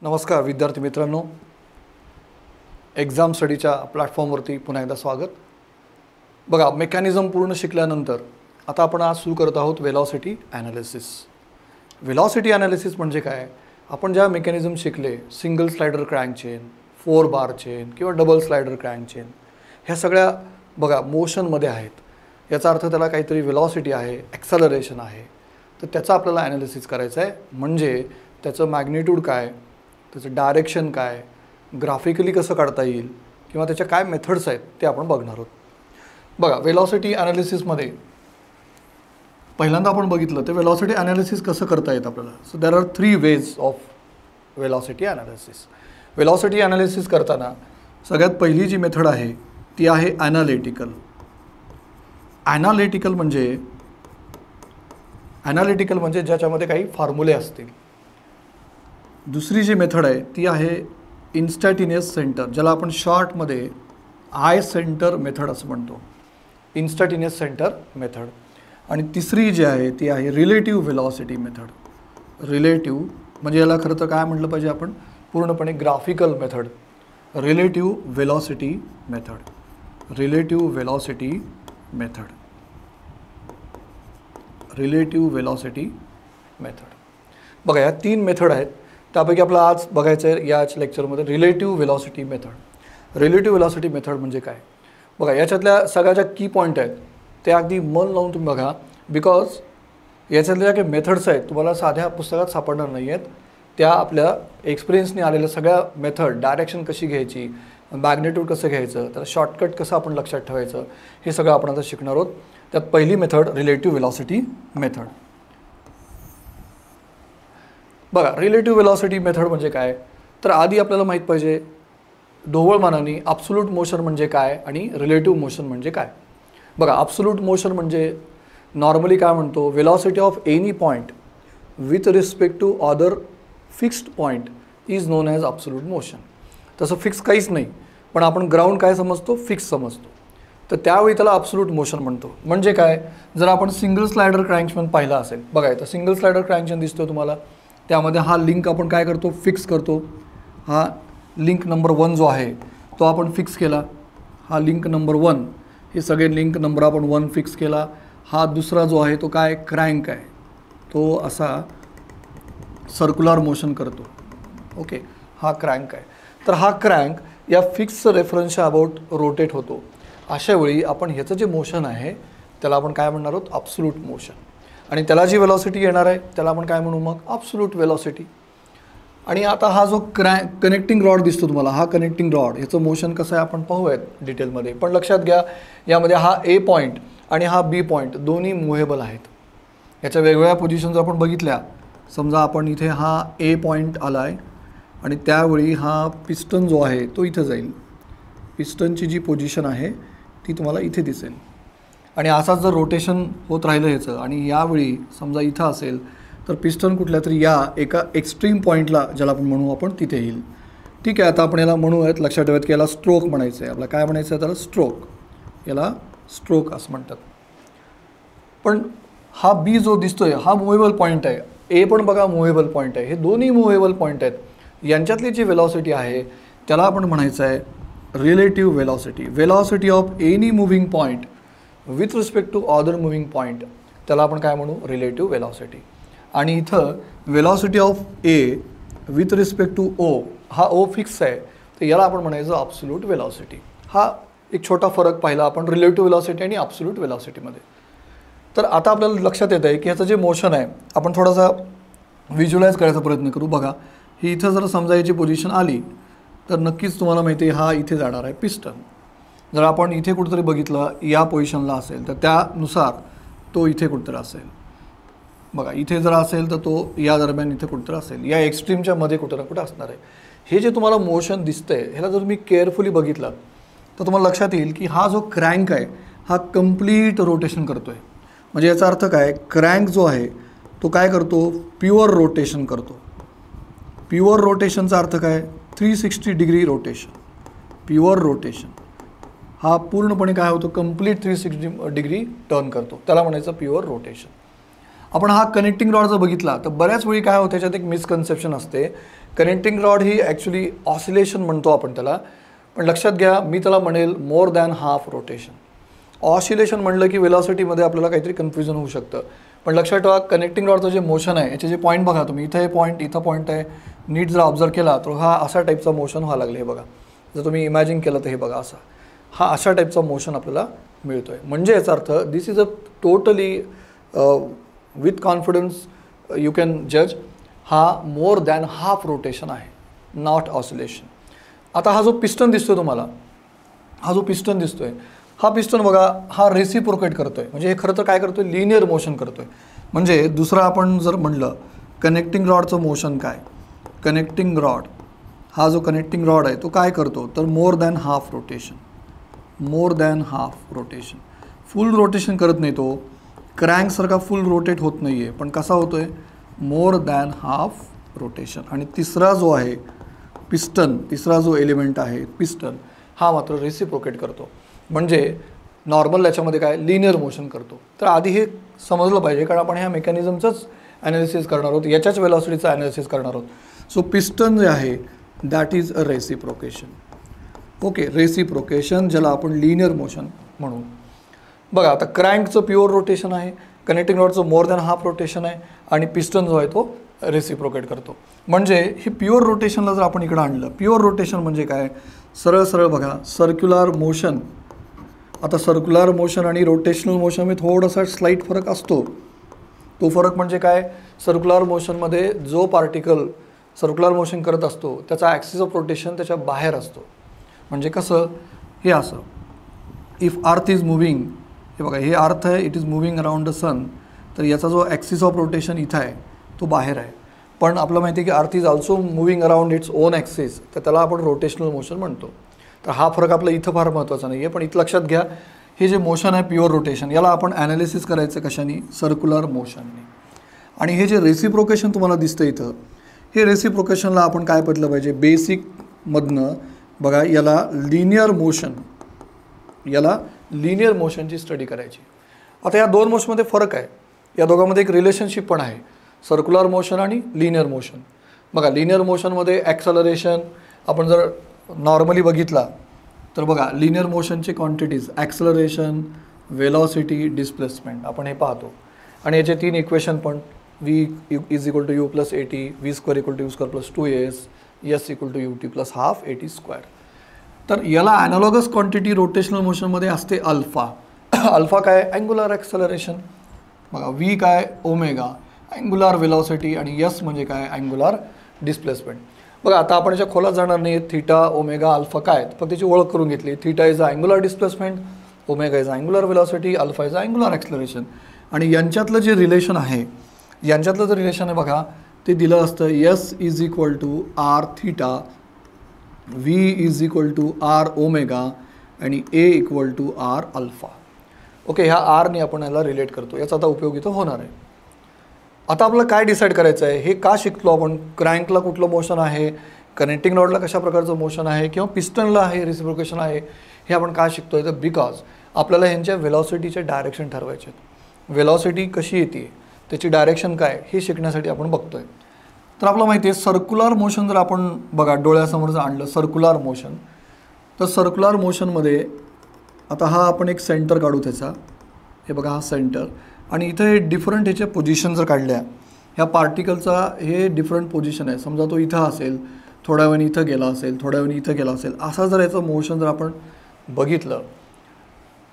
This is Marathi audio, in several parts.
नमस्कार विद्यार्थी मित्रांनो, एक्झाम स्टडीच्या प्लॅटफॉर्मवरती पुन्हा एकदा स्वागत. बघा, मेकॅनिझम पूर्ण शिकल्यानंतर आता आपण आज सुरू करत आहोत वेलॉसिटी ॲनालिसिस. वेलॉसिटी ॲनालिसिस म्हणजे काय? आपण ज्या मेकॅनिझम शिकले, सिंगल स्लायडर क्रँक चेन, 4 बार चेन किंवा डबल स्लायडर क्रँक चेन, ह्या सगळ्या बघा मोशनमध्ये आहेत. याचा अर्थ त्याला काहीतरी वेलॉसिटी आहे, ॲक्सेलरेशन आहे. तर त्याचा आपल्याला ॲनालिसिस करायचं आहे. म्हणजे त्याचं मॅग्निट्यूड काय, त्याचं डायरेक्शन काय, ग्राफिकली कसं काढता येईल किंवा त्याच्या काय मेथड्स आहेत ते आपण बघणार आहोत. बघा, वेलॉसिटी ॲनालिसिसमध्ये पहिल्यांदा आपण बघितलं ते वेलॉसिटी ॲनालिसिस कसं करता येतं आपल्याला. So there are 3 ways of velocity analysis. Velocity analysis करताना सगळ्यात पहिली जी मेथड आहे ती आहे ॲनालिटिकल. ॲनालिटिकल म्हणजे ज्याच्यामध्ये काही फॉर्म्युले असतील. दुसरी जी मेथड आहे ती आहे इन्स्टंटेनियस सेंटर, ज्याला आपण शॉर्टमध्ये आय सेंटर मेथड असं म्हणतो, इन्स्टंटेनियस सेंटर मेथड. आणि तिसरी जी आहे ती आहे रिलेटिव्ह वेलॉसिटी मेथड. रिलेटिव्ह म्हणजे याला खरं तर काय म्हटलं पाहिजे आपण, पूर्णपणे graphical method. Relative velocity method. Relative velocity method. Relative velocity method. बघा, या 3 मेथड आहेत. त्यापैकी आपल्याला आज बघायचं आहे याच लेक्चरमध्ये relative velocity method. Relative velocity method म्हणजे काय? बघा, याच्यातल्या सगळ्या ज्या की पॉईंट आहेत ते अगदी मन लावून तुम्ही बघा, बिकॉज याच्यातल्या काही मेथड्स आहेत तुम्हाला साध्या पुस्तकात सापडणार नाही आहेत. त्या आपल्या एक्सपिरियन्सने आलेल्या सगळ्या मेथड, डायरेक्शन कशी घ्यायची, मॅग्निट्यूड कसं घ्यायचं, त्याला शॉर्टकट कसं आपण लक्षात ठेवायचं, हे सगळं आपण आता शिकणार आहोत. त्यात पहिली मेथड रिलेटिव्ह वेलॉसिटी मेथड. बघा, रिलेटिव्ह वेलॉसिटी मेथड म्हणजे काय? तर आधी आपल्याला माहीत पाहिजे ढोबळमानाने ॲब्सोल्यूट मोशन म्हणजे काय आणि रिलेटिव्ह मोशन म्हणजे काय. बघा, ॲब्सोल्यूट मोशन म्हणजे नॉर्मली काय म्हणतो, velocity of any point with respect to other fixed point is known as absolute motion. तसं फिक्स काहीच नाही, पण आपण ग्राउंड काय समजतो, फिक्स समजतो. तर त्यावेळी त्याला ॲब्सोल्यूट मोशन म्हणतो. म्हणजे काय, जर आपण सिंगल स्लायडर क्रँकचेन पाहिला असेल, बघा इथं सिंगल स्लायडर क्रँकचेन दिसतो तुम्हाला. त्यामध्ये हा लिंक आपण काय करतो, फिक्स करतो. हा लिंक नंबर 1 जो आहे तो आपण फिक्स केला. हा लिंक नंबर 1, हे सगळे लिंक नंबर आपण 1 फिक्स केला. हा दुसरा जो आहे तो काय, क्रँक आहे, तो असा सर्क्युलर मोशन करतो. ओके, हा क्रँक आहे. तर हा क्रँक या फिक्स रेफरन्सच्या अबाउट रोटेट होतो. अशा वेळी आपण ह्याचं जे मोशन आहे त्याला आपण काय म्हणणार आहोत, ॲब्सोल्यूट मोशन. आणि त्याला जी वेलॉसिटी येणार आहे त्याला आपण काय म्हणू, मग ॲब्सोल्यूट वेलॉसिटी. आणि आता हा जो कनेक्टिंग रॉड दिसतो तुम्हाला, हा कनेक्टिंग रॉड, ह्याचं मोशन कसं आहे आपण पाहूयात डिटेलमध्ये. पण लक्षात घ्या, यामध्ये हा ए पॉईंट आणि हा बी पॉईंट दोन्ही मुव्हेबल आहेत. याच्या वेगवेगळ्या पोझिशन्स आपण बघितल्या. समजा आपण इथे हा ए पॉईंट आला आहे आणि त्यावेळी हा पिस्टन जो आहे तो इथं जाईल. पिस्टनची जी पोझिशन आहे ती तुम्हाला इथे दिसेल. आणि असाच जर रोटेशन होत राहिलं ह्याचं आणि यावेळी समजा इथं असेल तर पिस्टन कुठल्या तरी या एका एक्स्ट्रीम पॉईंटला, ज्याला आपण म्हणू आपण, तिथे येईल. ठीक आहे, आता आपण याला म्हणूयात, लक्षात ठेवत की याला स्ट्रोक म्हणायचं आहे. आपला काय म्हणायचं आहे त्याला, स्ट्रोक. याला स्ट्रोक असं म्हणतात. पण हा बी जो दिसतोय हा मुव्हेबल पॉईंट आहे. ए पण बघा मुव्हेबल पॉईंट आहे. हे दोन्ही मुव्हेबल पॉईंट आहेत. यांच्यातली जी वेलॉसिटी आहे त्याला आपण म्हणायचं आहे relative velocity. Velocity of any moving point with respect to other moving point, त्याला आपण काय म्हणू, रिलेटिव्ह वेलॉसिटी. आणि इथं velocity of A with respect to o, हा ओ फिक्स आहे, तर याला आपण म्हणायचं ॲब्सोल्यूट वेलॉसिटी. हा एक छोटा फरक पाहिला आपण रिलेटिव्ह वेलॉसिटी आणि ॲब्सोल्यूट वेलॉसिटीमध्ये. तर आता आपल्याला लक्षात येत आहे की ह्याचं जे मोशन आहे आपण थोडासा व्हिज्युअलाइज करायचा प्रयत्न करू. बघा, ही इथं जर समजा याची पोझिशन आली तर नक्कीच तुम्हाला माहिती आहे हा इथे जाणार आहे पिस्टन. जर आपण इथे कुठेतरी बघितलं या पोझिशनला असेल तर त्यानुसार तो इथे कुठेतरी असेल. बघा, इथे जर असेल तर तो या दरम्यान इथे कुठेतरी असेल, या एक्स्ट्रीमच्या मध्ये कुठं ना कुठं असणार आहे. हे जे तुम्हाला मोशन दिसतंय ह्याला जर तुम्ही केअरफुली बघितलं तर तुम्हाला लक्षात येईल की हा जो क्रँक आहे हा कंप्लीट रोटेशन करतो आहे. म्हणजे याचा अर्थ काय, क्रँक जो आहे तो काय करतो, प्युअर रोटेशन करतो. प्युअर रोटेशनचा अर्थ काय, 360 डिग्री रोटेशन. प्युअर रोटेशन हा पूर्णपणे काय होतो, कंप्लीट 360 डिग्री टर्न करतो, त्याला म्हणायचं प्युअर रोटेशन. आपण हा कनेक्टिंग रॉड जर बघितला तर बऱ्याच वेळी काय होतं, त्याच्यात एक मिसकन्सेप्शन असते. कनेक्टिंग रॉड ही ॲक्च्युली ऑसिलेशन म्हणतो आपण त्याला, पण लक्षात घ्या मी त्याला म्हणेल मोर दॅन हाफ रोटेशन. ऑसिलेशन म्हणलं की वेलॉसिटीमध्ये आपल्याला काहीतरी कन्फ्युजन होऊ शकतं, पण लक्षात ठेवा कनेक्टिंग रॉडचं जे मोशन आहे याचे जे पॉईंट बघा तुम्ही, इथं हे पॉईंट, इथं पॉईंट आहे, नीट जर ऑब्झर्व केला तर हा असा टाईपचा मोशन व्हायला लागले. हे बघा, जर तुम्ही इमॅजिन केलं तर हे बघा असा, हा अशा टाईपचा मोशन आपल्याला मिळतो आहे. म्हणजे याचा earth this is a totally with confidence you can जज हा मोर दॅन हाफ रोटेशन आहे, नॉट ऑसिलेशन. आता हा जो पिस्टन दिसतोय तुम्हाला, हा जो पिस्टन दिसतोय, हा पिस्टन बघा हा रेसिप्रोकेट करतोय. म्हणजे हे खरं तर काय करतोय, लिनियर मोशन करतोय. म्हणजे दुसरं आपण जर म्हणलं कनेक्टिंग रॉडचं मोशन काय, कनेक्टिंग रॉड, हा जो कनेक्टिंग रॉड आहे तो काय करतो तर मोर दॅन हाफ रोटेशन, मोर दॅन हाफ रोटेशन. फुल रोटेशन करत नाही तो, क्रँकसारखा फुल रोटेट होत नाही आहे, पण कसा होतोय मोर दॅन हाफ रोटेशन. आणि तिसरा जो आहे पिस्टन, तिसरा जो एलिमेंट आहे पिस्टन, हा मात्र रेसिप्रोकेट करतो. म्हणजे नॉर्मल याच्यामध्ये काय लिनियर मोशन करतो. तर आधी हे समजलं पाहिजे, कारण आपण ह्या मेकॅनिझमचंच ॲनालिसिस करणार आहोत, याच्याच वेलॉसिटीचं ॲनालिसिस करणार आहोत. सो पिस्टन जे आहे that is a reciprocation. Okay, reciprocation ज्याला आपण लिनियर मोशन म्हणू. बघा आता क्रँकचं प्युअर रोटेशन आहे, कनेक्टिंग रॉडचं मोर दॅन हाफ रोटेशन आहे, आणि पिस्टन जो आहे तो रेसिप्रोकेट करतो. म्हणजे हे प्युअर रोटेशनला जर आपण इकडं आणलं, प्युअर रोटेशन म्हणजे काय, सरळ सरळ बघा सर्क्युलर मोशन. आता सर्क्युलर मोशन आणि रोटेशनल मोशनमध्ये थोडासा स्लाईट फरक असतो. तो फरक म्हणजे काय, सर्क्युलर मोशनमध्ये जो पार्टिकल सर्क्युलर मोशन करत असतो त्याचा ॲक्सिस ऑफ रोटेशन त्याच्या बाहेर असतो. म्हणजे कसं, हे असं, इफ अर्थ इज मुव्हिंग, हे बघा हे अर्थ आहे, it is moving around the sun, तर याचा जो ॲक्सिस ऑफ रोटेशन इथं आहे तो बाहेर आहे. पण आपलं माहिती आहे की earth is also moving around its own axis, तर त्याला आपण रोटेशनल मोशन म्हणतो. तर हा फरक आपला इथं फार महत्त्वाचा नाही आहे, पण इथं लक्षात घ्या हे जे मोशन आहे प्युअर रोटेशन, याला आपण ॲनालिसिस करायचं कशाने, सर्क्युलर मोशनने. आणि हे जे रेसिप्रोकेशन तुम्हाला दिसतं इथं, हे रेसिप्रोकेशनला आपण काय पडलं पाहिजे, बेसिकमधनं बघा याला लिनियर मोशन, याला लिनियर मोशनची स्टडी करायची. आता या दोन मोशनमध्ये फरक आहे, या दोघांमध्ये एक रिलेशनशिप पण आहे, सर्क्युलर मोशन आणि लिनियर मोशन. बघा लिनियर मोशनमध्ये ॲक्सलरेशन आपण जर नॉर्मली बघितला तर बघा लिनियर मोशनचे क्वांटिटीज ॲक्सलरेशन, वेलॉसिटी, डिस्प्लेसमेंट आपण हे पाहतो. आणि याचे 3 इक्वेशन पण, v is equal to u plus a t, v square equal to u square plus 2s, s equal to u t plus half a t square. तर याला ॲनालॉगस क्वांटिटी रोटेशनल मोशनमध्ये असते अल्फा. अल्फा काय, अँग्युलर ॲक्सलरेशन. बघा व्ही काय, ओमेगा, अँग्युलर वेलॉसिटी, आणि एस म्हणजे काय, अँग्युलर डिस्प्लेसमेंट. बघा आता आपण याच्या खोलात जाणार नाही, थीटा, ओमेगा, अल्फा काय, फक्त त्याची ओळख करून घेतली. Theta is a angular displacement, omega is angular velocity, alpha is angular acceleration. आणि यांच्यातलं जे रिलेशन आहे, यांच्यातलं जर रिलेशन आहे बघा ते दिलं असतं, s is equal to r theta, v is equal to r omega, आणि a equal to r alpha. Okay, ह्या आरने आपण याला रिलेट करतो, याचा आता उपयोग इथं होणार आहे. आता आपल्याला काय डिसाईड करायचं आहे, हे का शिकलो आपण, क्रँकला कुठलं मोशन आहे, कनेक्टिंग रॉडला कशा प्रकारचं मोशन आहे, किंवा पिस्टनला आहे रेसिप्रोकेशन आहे, हे आपण का शिकतोय, तर बिकॉज आपल्याला ह्यांच्या वेलॉसिटीचे डायरेक्शन ठरवायचे आहेत. वेलॉसिटी कशी येते, त्याची डायरेक्शन काय, हे शिकण्यासाठी आपण बघतोय. तर आपलं माहिती आहे सर्क्युलर मोशन जर आपण बघा डोळ्यासमोर जर आणलं सर्क्युलर मोशन, तर सर्क्युलर मोशनमध्ये आता हा आपण एक सेंटर काढू त्याचा, हे बघा हा सेंटर, आणि इथं हे डिफरंट ह्याच्या पोझिशन जर काढल्या, ह्या पार्टिकलचा हे डिफरंट पोझिशन आहे. समजा तो इथं असेल, थोड्या वेळाने इथं गेला असेल, थोड्या वेळाने इथं गेला असेल, असा जर याचं मोशन जर आपण बघितलं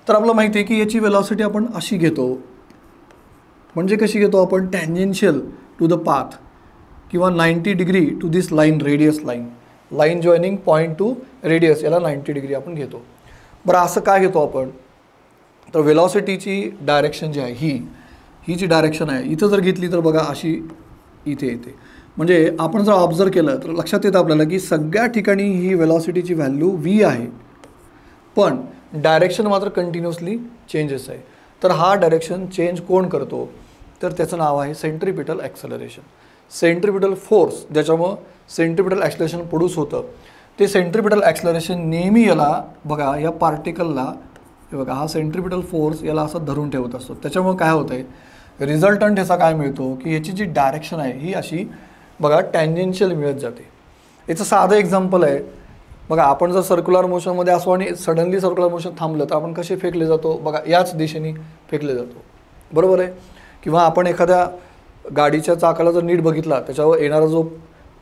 तर आपलं माहिती आहे की याची वेलॉसिटी आपण अशी घेतो. म्हणजे कशी घेतो आपण, टॅन्जेन्शियल टू द पाथ, किंवा 90 degree to this line, radius line joining point to radius, याला 90 डिग्री आपण घेतो. बरं असं काय घेतो आपण, तर वेलॉसिटीची डायरेक्शन जी आहे ही जी डायरेक्शन आहे इथं जर घेतली तर बघा अशी इथे येते. म्हणजे आपण जर ऑब्झर्व केलं तर लक्षात येतं आपल्याला की सगळ्या ठिकाणी ही वेलॉसिटीची व्हॅल्यू v आहे, पण डायरेक्शन मात्र कंटिन्युअसली चेंजेस आहे. तर हा डायरेक्शन चेंज कोण करतो, तर त्याचं नाव आहे सेंट्रिपिटल ॲक्सलरेशन. सेंट्रिपिटल फोर्स ज्याच्यामुळं सेंट्रिपिटल ॲक्सलरेशन प्रोड्यूस होतं, ते सेंट्रिपिटल ॲक्सलरेशन नेहमी याला बघा या पार्टिकलला, हे बघा हा सेंट्रिपिटल फोर्स याला असं धरून ठेवत असतो. त्याच्यामुळं काय होतं आहे, रिझल्टंट ह्याचा काय मिळतो की याची जी डायरेक्शन आहे ही अशी बघा टँजेन्शियल मिळत जाते. याचं साधं एक्झाम्पल आहे बघा, आपण जर सर्क्युलर मोशनमध्ये असो आणि सडनली सर्क्युलर मोशन थांबलं तर आपण कसे फेकले जातो बघा, याच दिशेने फेकले जातो, बरोबर आहे. किंवा आपण एखाद्या गाडीच्या चाकाला जर नीट बघितला त्याच्यावर येणारा जो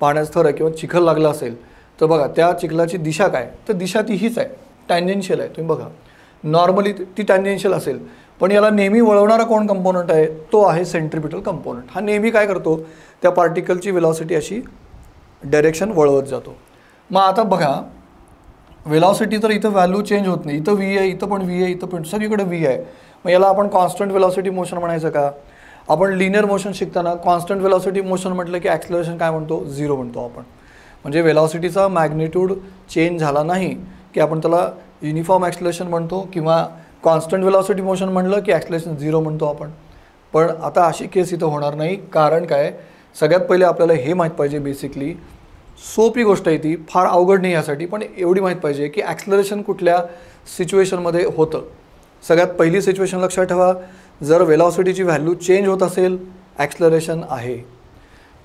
पाण्याचा थर आहे किंवा चिखल लागला असेल तर बघा त्या चिखलाची दिशा काय, तर दिशा ती हीच आहे, टँजेन्शियल आहे. तुम्ही बघा नॉर्मली ती टँजेन्शियल असेल, पण याला नेहमी वळवणारा कोण कंपोनंट आहे, तो आहे सेंट्रिपिटल कंपोनंट. हा नेहमी काय करतो, त्या पार्टिकलची वेलॉसिटी अशी डायरेक्शन वळवत जातो. मग आता बघा वेलॉसिटी तर इथं व्हॅल्यू चेंज होत नाही, इथं व्ही आहे, इथं पण व्ही आहे, इथं पण सगळीकडे व्ही आहे. मग याला आपण कॉन्स्टंट वेलॉसिटी मोशन म्हणायचं का? आपण लिनियर मोशन शिकताना कॉन्स्टंट वेलॉसिटी मोशन म्हटलं की ॲक्सलरेशन काय म्हणतो, झिरो म्हणतो आपण. म्हणजे वेलॉसिटीचा मॅग्निट्यूड चेंज झाला नाही की आपण त्याला युनिफॉर्म ॲक्सलरेशन म्हणतो, किंवा कॉन्स्टंट वेलॉसिटी मोशन म्हणलं की ॲक्सलरेशन झिरो म्हणतो आपण. पण आता अशी केस इथं होणार नाही. कारण काय, सगळ्यात पहिले आपल्याला हे माहीत पाहिजे, बेसिकली सोपी गोष्ट आहे ती, फार अवघड नाही यासाठी, पण एवढी माहीत पाहिजे की ॲक्सलरेशन कुठल्या सिच्युएशनमध्ये होतं. सगळ्यात पहिली सिच्युएशन लक्षात ठेवा, जर वेलॉसिटीची व्हॅल्यू चेंज होत असेल ॲक्सलरेशन आहे,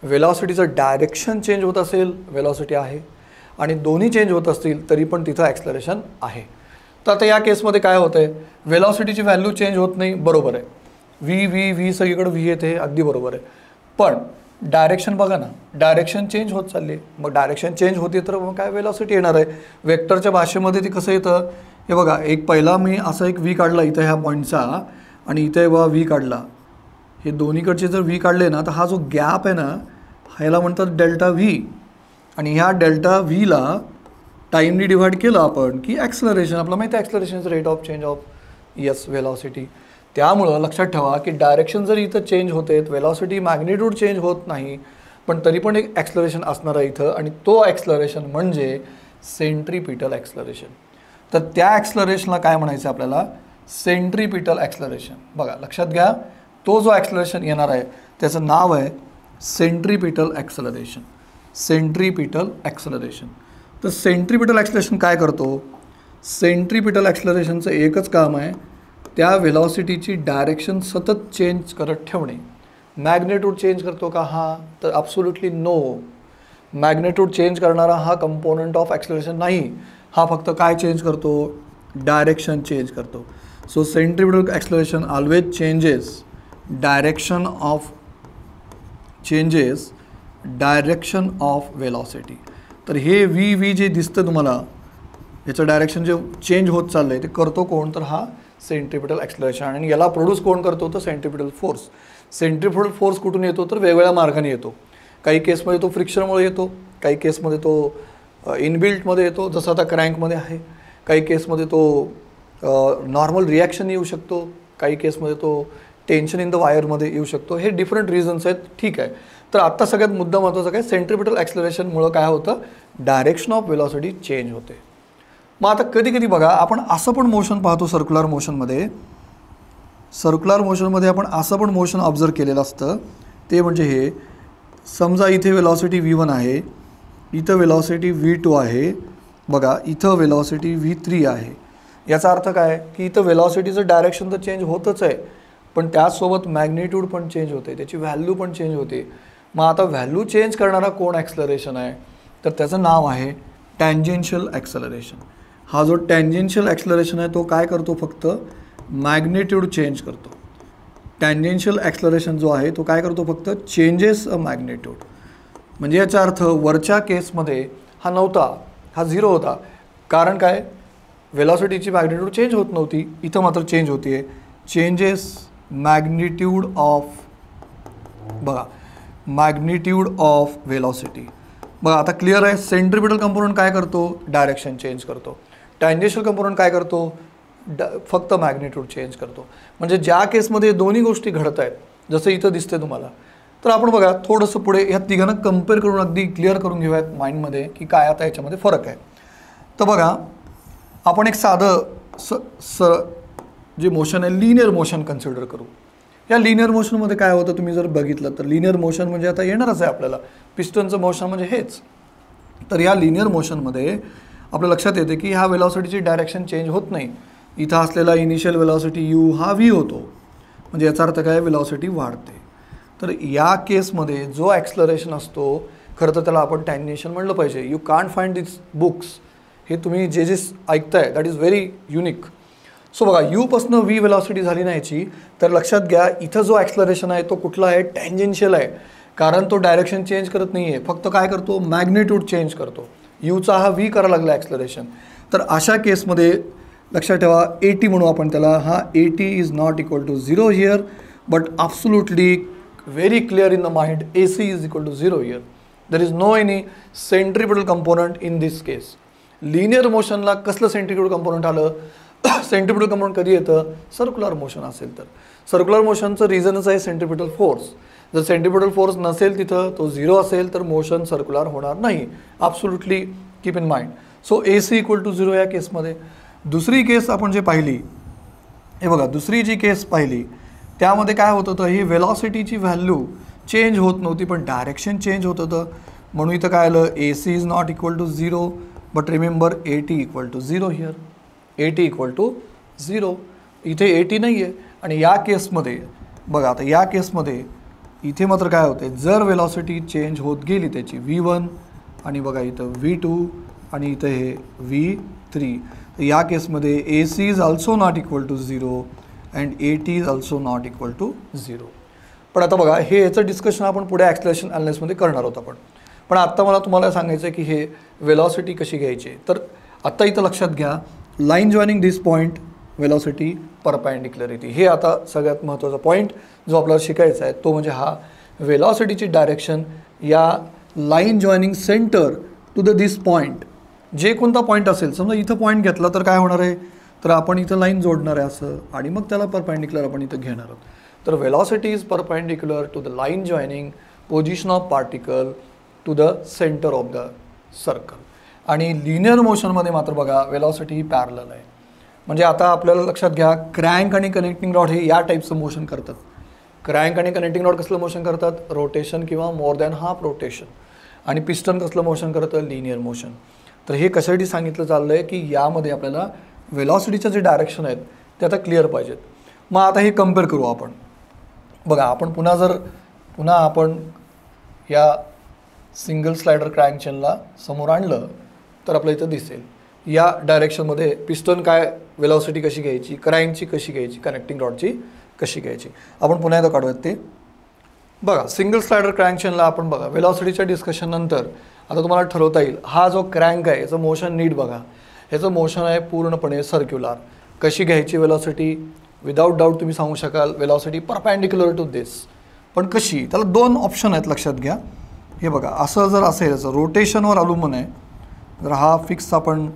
वेलॉसिटीचं डायरेक्शन चेंज होत असेल वेलॉसिटी आहे, आणि दोन्ही चेंज होत असतील तरी पण तिथं ॲक्सलरेशन आहे. तर आता या केसमध्ये काय होतं आहे, वेलॉसिटीची व्हॅल्यू चेंज होत नाही, बरोबर आहे, व्ही व्ही व्ही सगळीकडे व्ही येते, अगदी बरोबर आहे. पण डायरेक्शन बघा ना, डायरेक्शन चेंज होत चालली आहे. मग डायरेक्शन चेंज होते तर मग काय वेलॉसिटी येणार आहे. वेक्टरच्या भाषेमध्ये ते कसं येतं, हे बघा, एक पहिला मी असा एक व्ही काढला इथं ह्या पॉईंटचा, आणि इथे बघा व्ही काढला, हे दोन्हीकडचे जर व्ही काढले ना तर हा जो गॅप आहे ना ह्याला म्हणतात डेल्टा व्ही, आणि ह्या डेल्टा व्हीला टाईमनी डिवाइड केलं आपण की ॲक्सलरेशन, आपलं माहिती आहे ॲक्सलरेशनचं rate of change of yes velocity. त्यामुळं लक्षात ठेवा की डायरेक्शन जरी इथं चेंज होते, वेलॉसिटी मॅग्निट्यूड चेंज होत नाही, पण तरी पण एक ॲक्सलरेशन असणार आहे इथं, आणि तो ॲक्सलरेशन म्हणजे सेंट्रिपिटल ॲक्सलरेशन. तर त्या ॲक्सलरेशनला काय म्हणायचं आपल्याला, सेंट्रिपिटल ॲक्सलरेशन. बघा लक्षात घ्या, तो जो ॲक्सलरेशन येणार आहे त्याचं नाव आहे सेंट्रिपिटल ॲक्सलरेशन. Centripetal acceleration. तर सेंट्रिपिटल ॲक्सलरेशन काय करतो, सेंट्रिपिटल ॲक्सलरेशनचं एकच काम आहे, त्या वेलॉसिटीची डायरेक्शन सतत चेंज करत ठेवणे. मॅग्नेट्यूड चेंज करतो का हा, तर ॲब्सोल्युटली नो. मॅग्नेट्यूड चेंज करणारा हा कंपोनंट ऑफ ॲक्सलरेशन नाही, हा फक्त काय चेंज करतो, डायरेक्शन चेंज करतो. So centripetal acceleration always changes direction of velocity. तर हे व्ही व्ही जे दिसतं तुम्हाला, याचं डायरेक्शन जे चेंज होत चाललं आहे ते करतो कोण, तर हा सेंट्रिपिटल ॲक्सलरेशन. आणि याला प्रोड्यूस कोण करतो, तर सेंट्रिपिटल फोर्स. सेंट्रिपिटल फोर्स कुठून येतो, तर वेगवेगळ्या मार्गाने येतो. काही केसमध्ये तो फ्रिक्शनमुळे येतो, काही केसमध्ये तो इनबिल्टमध्ये येतो, जसं आता क्रँकमध्ये आहे. काही केसमध्ये तो नॉर्मल रिॲक्शन येऊ शकतो, काही केसमध्ये तो टेन्शन इन द वायरमध्ये येऊ शकतो. हे डिफरंट रिझन्स आहेत, ठीक आहे. तर आत्ता सगळ्यात मुद्दा महत्त्वाचा काय, सेंट्रिपिटल ॲक्सलरेशनमुळं काय होतं, डायरेक्शन ऑफ वेलॉसिटी चेंज होते. मग आता कधी कधी बघा आपण असं पण मोशन पाहतो सर्क्युलर मोशनमध्ये, आपण असं पण मोशन ऑब्झर्व केलेलं असतं. ते म्हणजे हे, समजा इथे वेलॉसिटी V1 आहे, इथं वेलॉसिटी V2 आहे, बघा इथं वेलॉसिटी V3 आहे. याचा अर्थ काय की इथं वेलॉसिटीचं डायरेक्शन तर चेंज होतच आहे, पण त्याचसोबत मॅग्निट्यूड पण चेंज होते, त्याची व्हॅल्यू पण चेंज होते. मग आता व्हॅल्यू चेंज करणारा कोण ॲक्सलरेशन आहे, तर त्याचं नाव आहे टँजेन्शियल ॲक्सलरेशन. हा जो टँजेन्शियल ॲक्सलरेशन आहे तो काय करतो, फक्त मॅग्निट्यूड चेंज करतो. टँजेन्शियल ॲक्सलरेशन जो आहे तो काय करतो, फक्त चेंजेस अ मॅग्निट्यूड. म्हणजे याचा अर्थ वरच्या केसमध्ये हा नव्हता, हा झिरो होता. कारण काय, वेलॉसिटीची मॅग्निट्यूड चेंज होत नव्हती, इथं मात्र चेंज होती आहे. चेंजेस मॅग्निट्यूड ऑफ, बघा मॅग्निट्यूड ऑफ वेलॉसिटी. बघा आता क्लिअर आहे. सेंट्रिपिटल कंपोनंट काय करतो, डायरेक्शन चेंज करतो. टँजेन्शियल कंपोनंट काय करतो, फक्त मॅग्निट्यूड चेंज करतो. म्हणजे ज्या केसमध्ये दोन्ही गोष्टी घडत आहेत, जसं इथं दिसते तुम्हाला, तर आपण बघा थोडंसं पुढे ह्या तिघांना कम्पेअर करून अगदी क्लिअर करून घेऊयात माइंडमध्ये की काय आता याच्यामध्ये फरक आहे. तर बघा आपण एक साधं जे मोशन आहे लिनियर मोशन कन्सिडर करू. या लिनियर मोशनमध्ये काय होतं तुम्ही जर बघितलं तर, लिनियर मोशन म्हणजे आता येणारच आहे आपल्याला, पिस्टनचं मोशन म्हणजे हेच. तर या लिनियर मोशनमध्ये आपल्या लक्षात येते की ह्या वेलॉसिटीची डायरेक्शन चेंज होत नाही. इथं असलेला इनिशियल वेलॉसिटी u हा v होतो, म्हणजे याचा अर्थ काय, वेलॉसिटी वाढते. तर या केसमध्ये जो ॲक्सलरेशन असतो खरं तर त्याला आपण टँजेन्शियल म्हणलं पाहिजे. You can't find this books. हे तुम्ही जे जे ऐकताय that is very unique. So बघा यूपासनं व्ही वेलॉसिटी झाली नाही याची, तर लक्षात घ्या इथं जो ॲक्सलरेशन आहे तो कुठला आहे, टँजेन्शियल आहे. कारण तो डायरेक्शन चेंज करत नाही आहे, फक्त काय करतो, मॅग्निट्यूड चेंज करतो. यूचा हा व्ही करायला लागला ॲक्सलरेशन. तर अशा केसमध्ये लक्षात ठेवा AT म्हणू आपण त्याला. हा AT is not equal to 0 here, but absolutely very clear in the mind AC is equal to 0 here. There is no any centripetal component in this case. Linear मोशनला कसलं सेंट्रिपिटल कंपोनंट आलं, सेंट्रिपिटल कंपोनंट कधी येतं, सर्क्युलर मोशन असेल तर. सर्क्युलर मोशनचं रिझनच आहे सेंट्रिपिटल फोर्स. जर सेंट्रिपिटल फोर्स नसेल तिथं, तो 0 असेल तर मोशन सर्क्युलर होणार नाही. Absolutely keep in mind. So AC equal to 0 या केसमध्ये. दुसरी केस आपण जे पाहिली, हे बघा दुसरी जी केस पाहिली त्यामध्ये काय होत होतं, ही वेलॉसिटीची व्हॅल्यू चेंज होत नव्हती पण डायरेक्शन चेंज होत होतं. म्हणून इथं काय आलं, AC is not equal to 0, but remember AT equal to 0 here. AT equal to 0. इथे AT नाही आहे. आणि या केसमध्ये बघा, आता या केसमध्ये इथे मात्र काय होते, जर वेलॉसिटी चेंज होत गेली त्याची V1 आणि बघा इथं V2 आणि इथं हे V3, तर या केसमध्ये AC is also not equal to 0 and AT is also not equal to 0. पण आता बघा हे याचं डिस्कशन आपण पुढे ॲक्सलरेशन ॲनालिसिसमध्ये करणार आहोत आपण. पण आत्ता मला तुम्हाला सांगायचं आहे की हे वेलॉसिटी कशी घ्यायची. तर आत्ता इथं लक्षात घ्या, लाईन जॉईनिंग दिस पॉईंट वेलॉसिटी परपॅन्डिक्युलरिटी. हे आता सगळ्यात महत्त्वाचा पॉईंट जो आपल्याला शिकायचा आहे तो म्हणजे हा वेलॉसिटीची डायरेक्शन या line joining centre to the this point. जे कोणता पॉईंट असेल, समजा इथं पॉईंट घेतला तर काय होणार आहे, तर आपण इथं लाईन जोडणार आहे असं, आणि मग त्याला परपॅन्डिक्युलर आपण इथं घेणार आहोत. तर velocity is perpendicular to the line joining position of particle to the centre of the circle. आणि लिनियर मोशनमध्ये मात्र बघा वेलॉसिटी ही पॅरलल आहे. म्हणजे आता आपल्याला लक्षात घ्या, क्रँक आणि कनेक्टिंग रॉड हे या टाईपचं मोशन करतात. क्रँक आणि कनेक्टिंग रॉड कसलं मोशन करतात, रोटेशन किंवा मोर दॅन हाफ रोटेशन. आणि पिस्टन कसलं मोशन करतं, लिनियर मोशन. तर हे कशासाठी सांगितलं चाललं आहे की यामध्ये आपल्याला वेलॉसिटीच्या जे डायरेक्शन आहेत ते आता क्लिअर पाहिजेत. मग आता हे कम्पेअर करू आपण. बघा आपण पुन्हा आपण या सिंगल स्लायडर क्रँक चेनला समोर आणलं तर आपल्या इथं दिसेल या डायरेक्शनमध्ये पिस्टन काय वेलॉसिटी कशी घ्यायची, क्रँकची कशी घ्यायची, कनेक्टिंग रॉडची कशी घ्यायची. आपण पुन्हा एकदा काढूयात ते. बघा सिंगल स्लायडर क्रँक चेनला आपण बघा वेलॉसिटीच्या डिस्कशन नंतर आता तुम्हाला ठरवता येईल हा जो क्रँक आहे याचं मोशन नीट बघा. ह्याचं मोशन आहे पूर्णपणे सर्क्युलर. कशी घ्यायची वेलॉसिटी, विदाऊट डाऊट तुम्ही सांगू शकाल वेलॉसिटी परपॅन्डिक्युलर टू दिस. पण कशी, त्याला 2 ऑप्शन आहेत लक्षात घ्या. हे बघा असं जर असेल, याचं रोटेशनवर अवलंबून आहे. जर हा फिक्स आपण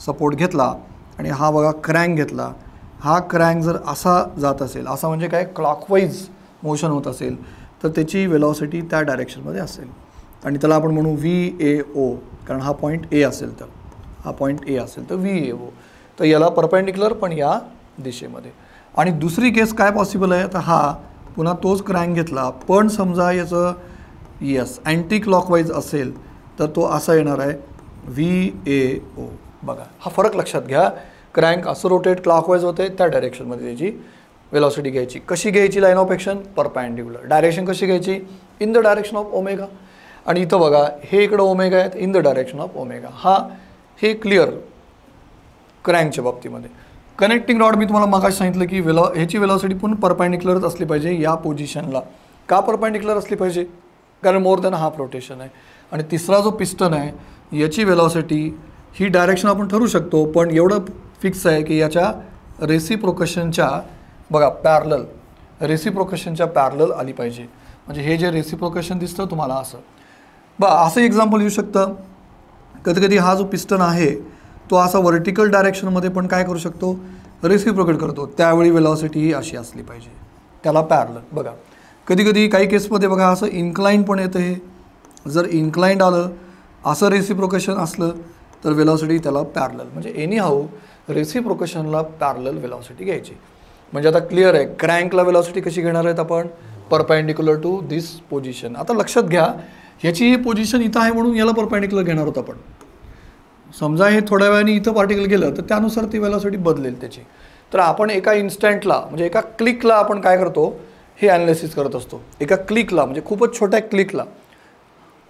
सपोर्ट घेतला आणि हा बघा क्रँक घेतला, हा क्रँक जर असा जात असेल, असा म्हणजे काय क्लॉकवाईज मोशन होत असेल, तर त्याची वेलॉसिटी त्या डायरेक्शनमध्ये असेल. आणि त्याला आपण म्हणू VAO, कारण हा पॉईंट A असेल तर, हा पॉईंट A असेल तर VAO. तर याला परपॅन्डिक्युलर पण या दिशेमध्ये. आणि दुसरी केस काय पॉसिबल आहे, तर हा पुन्हा तोच क्रँक घेतला पण समजा याचं अँटी क्लॉकवाईज असेल तर तो असा येणार आहे VAO. बघा हा फरक लक्षात घ्या. क्रँक असं रोटेट क्लॉकवाईज होते, त्या डायरेक्शनमध्ये त्याची वेलॉसिटी घ्यायची. कशी घ्यायची, line of action perpendicular. Direction कशी घ्यायची, in the direction of omega. आणि इथं बघा हे इकडं ओमेगा आहेत, in the direction of omega. हे क्लिअर क्रँकच्या बाबतीमध्ये. कनेक्टिंग रॉड मी तुम्हाला मगाशी सांगितलं की ह्याची वेलॉसिटी पण परपॅन्डिक्युलरच असली पाहिजे या पोझिशनला. का परपॅन्डिक्युलर असली पाहिजे, कारण मोर दॅन हाफ रोटेशन आहे. आणि तिसरा जो पिस्टन आहे याची वेलॉसिटी ही डायरेक्शन आपण ठरवू शकतो, पण एवढं फिक्स आहे की याच्या रेसिप्रोकेशनच्या बघा रेसिप्रोकेशनच्या पॅरलल आली पाहिजे. म्हणजे हे जे रेसिप्रोकेशन दिसतं तुम्हाला असं असं एक्झाम्पल येऊ शकतं. कधी कधी हा जो पिस्टन आहे तो असा वर्टिकल डायरेक्शनमध्ये पण काय करू शकतो, रेसिप्रोकेट करतो. त्यावेळी वेलॉसिटी ही अशी असली पाहिजे, त्याला पॅरलल. बघा कधी कधी काही केसमध्ये बघा असं इन्क्लाइंड पण येतं. हे जर इन्क्लाइंड आलं, असं रेसिप्रोकेशन असलं तर वेलॉसिटी त्याला पॅरलल. म्हणजे एनी हाऊ रेसिप्रोकेशनला पॅरलल वेलॉसिटी घ्यायची. म्हणजे आता क्लिअर आहे क्रँकला वेलॉसिटी कशी घेणार आहेत आपण, परपॅन्डिक्युलर टू दिस पोझिशन. आता लक्षात घ्या ह्याची ही पोझिशन इथं आहे म्हणून याला परपॅन्डिक्युलर घेणार आहोत आपण. समजा हे थोड्या वेळाने इथं पार्टिकल गेलं तर त्यानुसार ती वेलॉसिटी बदलेल त्याची. तर आपण एका इन्स्टंटला म्हणजे एका क्लिकला आपण काय करतो हे ॲनालिसिस करत असतो. एका क्लिकला म्हणजे खूपच छोट्या क्लिकला,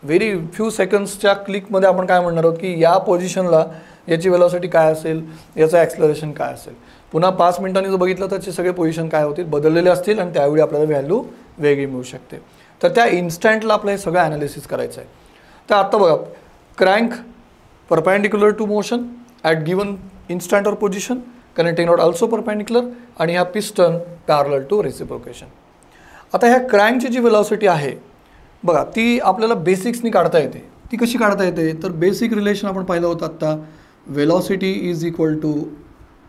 व्हेरी फ्यू सेकंड्सच्या क्लिकमध्ये आपण काय म्हणणार आहोत की या पोझिशनला याची वेलॉसिटी काय असेल, याचं ॲक्सलरेशन काय असेल. पुन्हा 5 मिनिटांनी जर बघितलं तर ते सगळे पोझिशन काय होतील, बदललेले असतील आणि त्यावेळी आपल्याला व्हॅल्यू वेगळी मिळू शकते. तर त्या इन्स्टंटला आपलं हे सगळं ॲनालिसिस करायचं आहे. तर आत्ता बघा, crank perpendicular to motion at given instant or position, connecting rod also perpendicular, आणि ह्या पिस्टन पॅरलल टू रेसिप्रोकेशन. आता ह्या क्रँकची जी वेलॉसिटी आहे बघा, ती आपल्याला बेसिक्सनी काढता येते. ती कशी काढता येते, तर बेसिक रिलेशन आपण पाहिलं होतं आत्ता, velocity is equal to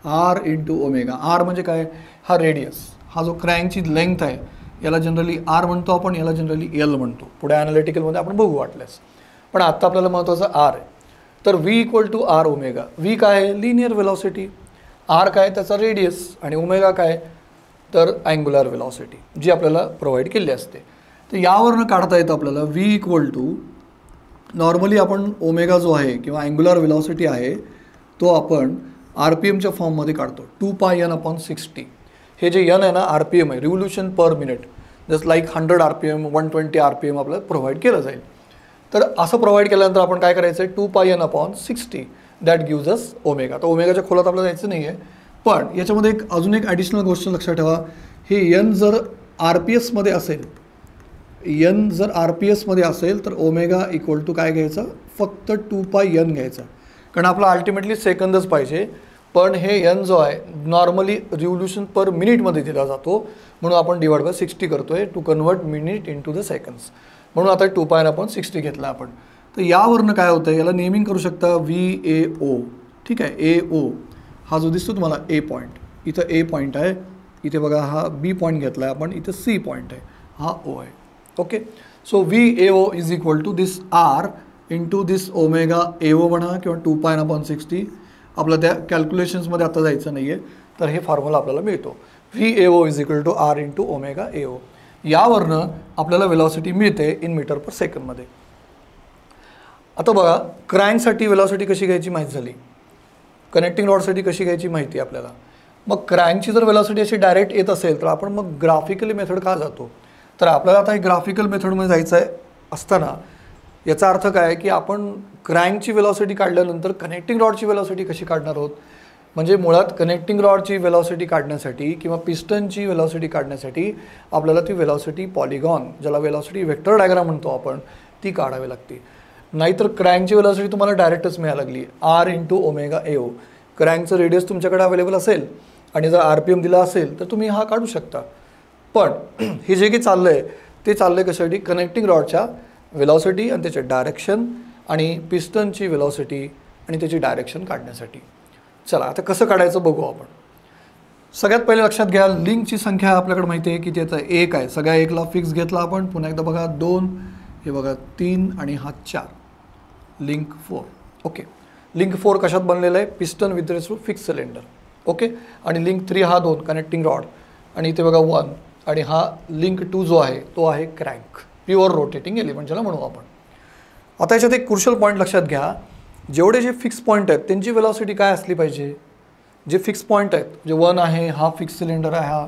r into omega. R म्हणजे काय, हा रेडियस, हा जो क्रँकची लेंथ आहे याला जनरली आर म्हणतो आपण, याला जनरली एल म्हणतो. पुढे ॲनालिटिकलमध्ये आपण बघू वाटल्यास, पण आत्ता आपल्याला महत्त्वाचं आर आहे. तर v equal to r omega. V काय आहे, लिनियर वेलॉसिटी, आर काय त्याचा रेडियस, आणि ओमेगा काय तर अँग्युलर वेलॉसिटी जी आपल्याला प्रोव्हाइड केली असते. तर यावरनं काढता येतं आपल्याला व्ही इक्वल टू, नॉर्मली आपण ओमेगा जो आहे किंवा अँग्युलर वेलॉसिटी आहे तो आपण आर पी एमच्या फॉर्ममध्ये काढतो, 2πn/60. हे जे एन आहे ना, आर पी एम आहे, revolution per minute, just like 100 RPM 120 RPM आपल्याला प्रोव्हाइड केलं जाईल. तर असं प्रोव्हाइड केल्यानंतर आपण काय करायचं आहे, 2πn/60 that gives us omega. तर ओमेगाच्या खोलात आपल्याला जायचं नाही आहे, पण याच्यामध्ये अजून एक ॲडिशनल गोष्ट लक्षात ठेवा, हे एन जर आर पी एसमध्ये असेल, एन जर आर पी एसमध्ये असेल तर ओमेगा इक्वल टू काय घ्यायचं, फक्त 2πn घ्यायचा, कारण आपला अल्टिमेटली सेकंदच पाहिजे. पण हे एन जो आहे नॉर्मली रिव्होल्यूशन पर मिनिटमध्ये दिला जातो, म्हणून आपण डिवाइड बाय 60 करतो आहे to convert minute into the seconds. म्हणून आता 2πn/60 घेतला आपण. तर यावरनं काय होतं, याला नेमिंग करू शकता VAO. ठीक आहे, AO हा जो दिसतो तुम्हाला ए पॉईंट, इथं ए पॉईंट आहे, इथे बघा हा बी पॉईंट घेतला आहे आपण, इथं सी पॉईंट आहे, हा ओ आहे. Okay, so VAO is equal to this r into this omega AO म्हणा किंवा 2πn/60. आपलं त्या कॅल्क्युलेशन्समध्ये आता जायचं नाही आहे, तर हे फॉर्म्युला आपल्याला मिळतो, VAO is equal to r into omega AO. यावरनं आपल्याला वेलॉसिटी मिळते इन मीटर पर सेकंडमध्ये. आता बघा, क्रँकसाठी वेलॉसिटी कशी घ्यायची माहीत झाली, कनेक्टिंग रॉडसाठी कशी घ्यायची माहिती आपल्याला. मग क्रँकची जर वेलॉसिटी अशी डायरेक्ट येत असेल तर आपण मग ग्राफिकली मेथड का जातो, तर आपल्याला आता हे ग्राफिकल मेथडमध्ये जायचं आहे असताना याचा अर्थ काय की आपण क्रँकची वेलॉसिटी काढल्यानंतर कनेक्टिंग रॉडची वेलॉसिटी कशी काढणार आहोत. म्हणजे मुळात कनेक्टिंग रॉडची वेलॉसिटी काढण्यासाठी किंवा पिस्टनची वेलॉसिटी काढण्यासाठी आपल्याला ती वेलॉसिटी पॉलिगॉन, ज्याला वेलॉसिटी वेक्टर डायग्राम म्हणतो आपण, ती काढावी लागते. नाहीतर क्रँकची वेलॉसिटी तुम्हाला डायरेक्टच मिळायला लागली, आर इंटू ओमेगा AO. क्रँकचं रेडियस तुमच्याकडे अवेलेबल असेल आणि जर RPM दिला असेल तर तुम्ही हा काढू शकता. पण हे जे काही चाललं आहे ते चाललं आहे कशासाठी, कनेक्टिंग रॉडच्या वेलॉसिटी आणि त्याचे डायरेक्शन आणि पिस्टनची वेलॉसिटी आणि त्याची डायरेक्शन काढण्यासाठी. चला आता कसं काढायचं बघू आपण. सगळ्यात पहिले लक्षात घ्या, लिंकची संख्या आपल्याकडे माहिती आहे की त्याचा 1 आहे, सगळ्या 1ला फिक्स घेतला आपण. पुन्हा एकदा बघा 2, हे बघा 3 आणि हा 4, लिंक 4. ओके, लिंक 4 कशात बनलेलं आहे, piston with respect to fix cylinder. Okay, आणि लिंक 3 हा 2 कनेक्टिंग रॉड, आणि इथे बघा 1, आणि हा लिंक 2 जो आहे तो आहे क्रँक, प्युअर रोटेटिंग एलिमेंट ज्याला म्हणू आपण. आता याच्यात एक क्रुशियल पॉईंट लक्षात घ्या, जेवढे जे फिक्स पॉईंट आहेत त्यांची वेलॉसिटी काय असली पाहिजे. जे फिक्स पॉईंट आहेत, जे 1 आहे, हा फिक्स सिलेंडर आहे हा,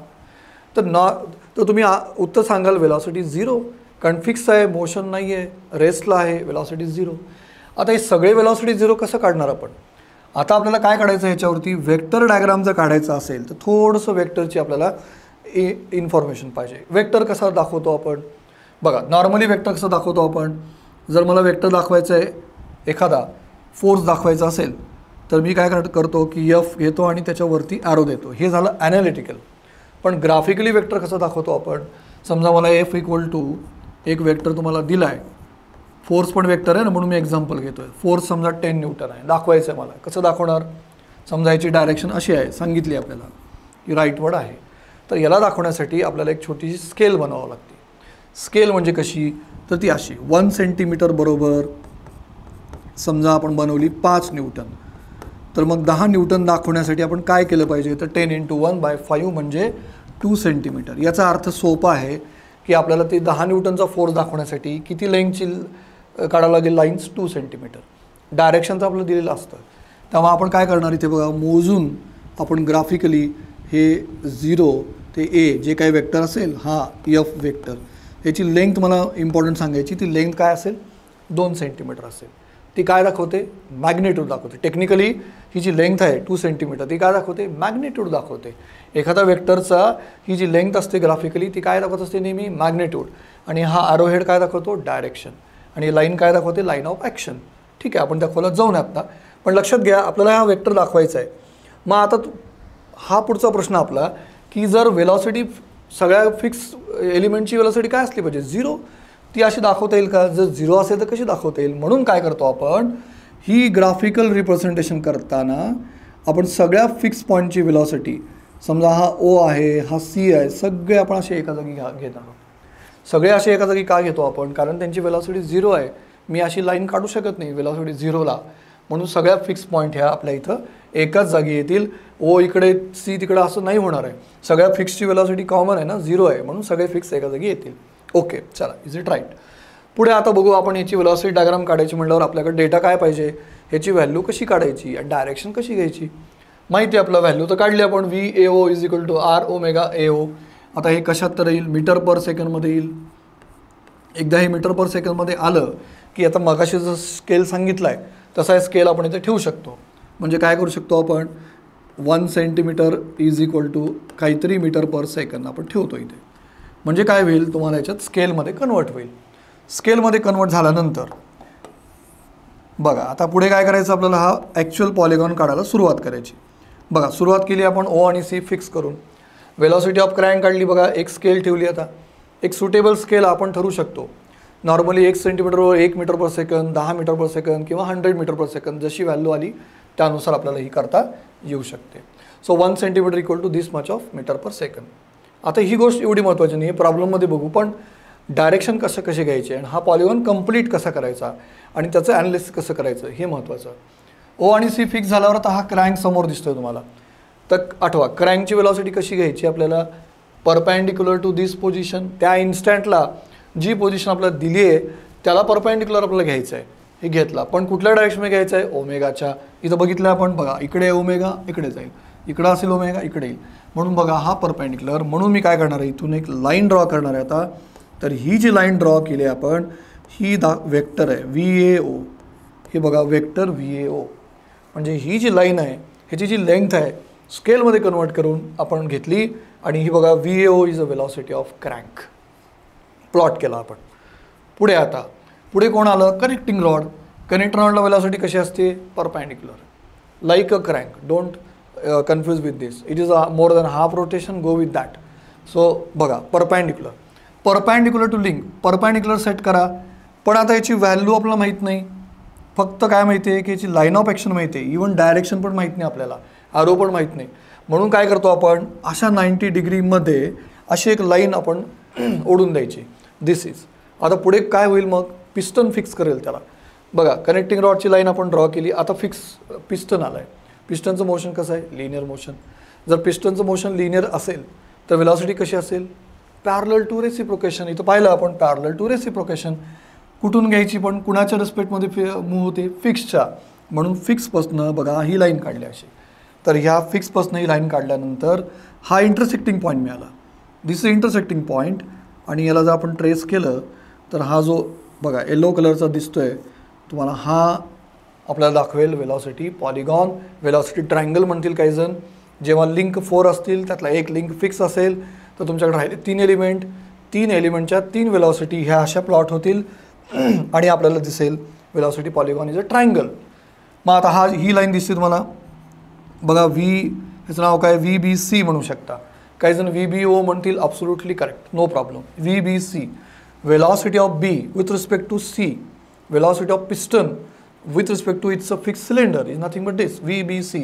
तर तुम्ही उत्तर सांगाल वेलॉसिटी 0, कारण फिक्स आहे, मोशन नाही आहे, रेस्टला आहे, वेलॉसिटी 0. आता हे सगळे वेलॉसिटी 0 कसं काढणार आपण. आता आपल्याला काय काढायचं ह्याच्यावरती, वेक्टर डायग्राम जर काढायचा असेल तर थोडंसं वेक्टरची आपल्याला इन्फॉर्मेशन पाहिजे. वेक्टर कसा दाखवतो आपण बघा, नॉर्मली वेक्टर कसं दाखवतो आपण, जर मला वेक्टर दाखवायचं आहे, एखादा फोर्स दाखवायचा असेल तर मी काय करतो की F घेतो आणि त्याच्यावरती ॲरो देतो, हे झालं ॲनालिटिकल. पण ग्राफिकली वेक्टर कसं दाखवतो आपण, समजा मला F इक्वल टू एक वेक्टर तुम्हाला दिला आहे, फोर्स पण वेक्टर आहे ना म्हणून मी एक्झाम्पल घेतो आहे. फोर्स समजा 10 न्यूटन आहे, दाखवायचं आहे मला, कसं दाखवणार, समजायची डायरेक्शन अशी आहे, सांगितली आपल्याला की राईटवर्ड आहे. तर याला दाखवण्यासाठी आपल्याला एक छोटीशी स्केल बनवावं लागते. स्केल म्हणजे कशी, तर ती अशी 1 सेंटीमीटर बरोबर समजा आपण बनवली 5 न्यूटन, तर मग 10 न्यूटन दाखवण्यासाठी आपण काय केलं पाहिजे, तर 10 × 1/5 म्हणजे 2 सेंटीमीटर. याचा अर्थ सोपा आहे की आपल्याला ते 10 न्यूटनचा फोर्स दाखवण्यासाठी किती लेंथची काढावं लागेल, लाईन्स 2 सेंटीमीटर. डायरेक्शनचं आपलं दिलेलं असतं, तेव्हा आपण काय करणार, इथे बघा मोजून आपण ग्राफिकली हे 0 ते ए जे काही वेक्टर असेल हा एफ वेक्टर, याची लेंथ मला इम्पॉर्टंट सांगायची, ती लेंथ काय असेल 2 सेंटीमीटर असेल. ती काय दाखवते? मॅग्निट्यूड दाखवते. टेक्निकली ही जी लेंथ आहे 2 सेंटीमीटर ती काय दाखवते? मॅग्निट्यूड दाखवते. एखाद्या वेक्टरचा ही जी लेंथ असते ग्राफिकली ती काय दाखवत असते? नेहमी मॅग्निट्यूड. आणि हा आरो हेड काय दाखवतो? डायरेक्शन. आणि लाईन काय दाखवते? Line of action. ठीक आहे, आपण त्या खोलात जाऊन आता, पण लक्षात घ्या आपल्याला हा वेक्टर दाखवायचा आहे. मग आता हा पुढचा प्रश्न आपला की जर वेलॉसिटी सगळ्या फिक्स एलिमेंटची वेलॉसिटी काय असली पाहिजे? 0. ती अशी दाखवता येईल का? जर 0 असेल तर कशी दाखवता येईल? म्हणून काय करतो आपण, ही ग्राफिकल रिप्रेझेंटेशन करताना आपण सगळ्या फिक्स पॉईंटची वेलॉसिटी, समजा हा O आहे, हा C आहे, सगळे आपण असे एका जागी घेत आहोत. सगळे असे एका जागी का घेतो आपण? कारण त्यांची वेलॉसिटी 0 आहे. मी अशी लाईन काढू शकत नाही वेलॉसिटी 0ला. म्हणून सगळ्या फिक्स पॉईंट ह्या आपल्या इथं एकाच जागी येतील. O इकडे C तिकडे असं नाही होणार आहे. सगळ्या फिक्सची वेलॉसिटी कॉमन आहे ना, 0 आहे, म्हणून सगळे फिक्स एका जागी येतील. ओके, चला, इज इट राईट? पुढे आता बघू आपण याची वेलॉसिटी डायग्राम काढायची म्हटल्यावर आपल्याकडे डेटा काय पाहिजे, ह्याची व्हॅल्यू कशी काढायची आणि डायरेक्शन कशी घ्यायची. माहिती आहे आपलं व्हॅल्यू तर काढली आपण, VAO is equal to R omega AO. आता हे कशात तर येईल? मीटर पर सेकंडमध्ये येईल. एकदा हे मीटर पर सेकंडमध्ये आलं की आता मगाशी जसं स्केल सांगितला आहे तसा स्केल आपण इथे ठेवू शकतो. म्हणजे काय करू शकतो आपण, 1 सेंटीमीटर इज इक्वल टू काहीतरी मीटर पर सेकंड आपण ठेवतो इथे. म्हणजे काय होईल, तुम्हाला याच्यात स्केलमध्ये कन्वर्ट होईल. स्केलमध्ये कन्वर्ट झाल्यानंतर बघा आता पुढे काय करायचं आपल्याला, हा ॲक्च्युअल पॉलिगॉन काढायला सुरुवात करायची. बघा सुरुवात केली आपण O आणि C फिक्स करून. वेलॉसिटी ऑफ क्रँक काढली. बघा एक स्केल ठेवली. आता एक सुटेबल स्केल आपण ठरवू शकतो. नॉर्मली 1 सेंटीमीटरवर 1 metre per second, 10 metre per second किंवा 100 मीटर पर सेकंद, जशी व्हॅल्यू आली त्यानुसार आपल्याला ही करता येऊ शकते. So 1 centimetre equal to this much of metre per second. आता ही गोष्ट एवढी महत्त्वाची नाही, प्रॉब्लेममध्ये बघू, पण डायरेक्शन कसे घ्यायचे आणि हा पॉलिगॉन कंप्लीट कसा करायचा आणि त्याचं ॲनालिसिस कसं करायचं हे महत्त्वाचं. O आणि C फिक्स झाल्यावर आता हा क्रँक समोर दिसतोय तुम्हाला. तर आठवा, क्रँकची वेलॉसिटी कशी घ्यायची आपल्याला, परपॅन्डिक्युलर टू दिस पोझिशन. त्या इन्स्टंटला जी पोझिशन आपल्याला दिली आहे त्याला परपॅन्डिक्युलर आपल्याला घ्यायचं आहे. हे घेतला, पण कुठल्या डायरेक्शनमध्ये घ्यायचं आहे? ओमेगाच्या. इथं बघितलं आपण, बघा इकडे ओमेगा इकडे जाईल, इकडं असेल ओमेगा इकडे येईल. म्हणून बघा हा परपॅन्डिक्युलर. म्हणून मी काय करणार आहे, इथून एक लाईन ड्रॉ करणार आहे आता. तर ही जी लाईन ड्रॉ केली आपण, ही वेक्टर आहे VAO. हे बघा वेक्टर VAO. म्हणजे ही जी लाईन आहे ह्याची जी लेंथ आहे स्केलमध्ये कन्वर्ट करून आपण घेतली आणि ही बघा VAO is a velocity of crank. Plot केला आपण. पुढे आता पुढे कोण आलं, कनेक्टिंग रॉड. कनेक्टिंग रॉडला वेलॉसिटी कशी असते? Perpendicular, like a crank. Don't confuse with this, it is a more than half rotation, go with that. So बघा perpendicular, perpendicular to link, perpendicular set करा. पण आता याची व्हॅल्यू आपल्याला माहीत नाही. फक्त काय माहिती आहे की याची लाईन ऑफ ॲक्शन माहिती आहे, इवन डायरेक्शन पण माहीत नाही आपल्याला, आरो पण माहीत नाही. म्हणून काय करतो आपण, अशा 90 डिग्रीमध्ये अशी एक लाईन आपण ओढून द्यायची. दिस इज. आता पुढे काय होईल मग, पिस्टन फिक्स करेल त्याला. बघा कनेक्टिंग रॉडची लाईन आपण ड्रॉ केली. आता फिक्स पिस्टन आला आहे. पिस्टनचं मोशन कसं आहे? Linear motion. जर पिस्टनचं मोशन लिनियर असेल तर वेलॉसिटी कशी असेल? Parallel to reciprocation. इथं पाहिलं आपण पॅरलल टू रेसिप्रोकेशन. कुठून घ्यायची पण, कुणाच्या रिस्पेक्टमध्ये मूव्ह होते? फिक्सच्या. म्हणून फिक्सपासनं बघा ही लाईन काढली अशी. तर ह्या फिक्सपासनं ही लाईन काढल्यानंतर हा इंटरसेक्टिंग पॉईंट मिळाला. दिस इज इंटरसेक्टिंग पॉईंट. आणि याला जर आपण ट्रेस केलं तर हा जो बघा येलो कलरचा दिसतोय तुम्हाला, हा आपल्याला दाखवेल वेलॉसिटी पॉलिगॉन, वेलॉसिटी ट्रायंगल म्हणतील काही जण. जेव्हा लिंक 4 असतील त्यातला एक लिंक फिक्स असेल तर तुमच्याकडे राहिले 3 एलिमेंट. 3 एलिमेंटच्या 3 वेलॉसिटी ह्या अशा प्लॉट होतील आणि आपल्याला दिसेल velocity polygon is a triangle. मग आता ही लाईन दिसते तुम्हाला बघा, ह्याचं नाव काय? VBC म्हणू शकता. काही जण VBO म्हणतील, absolutely correct, no problem. VBC, velocity of B with respect to C, velocity of piston with respect to it's a fix cylinder is nothing but this VBC.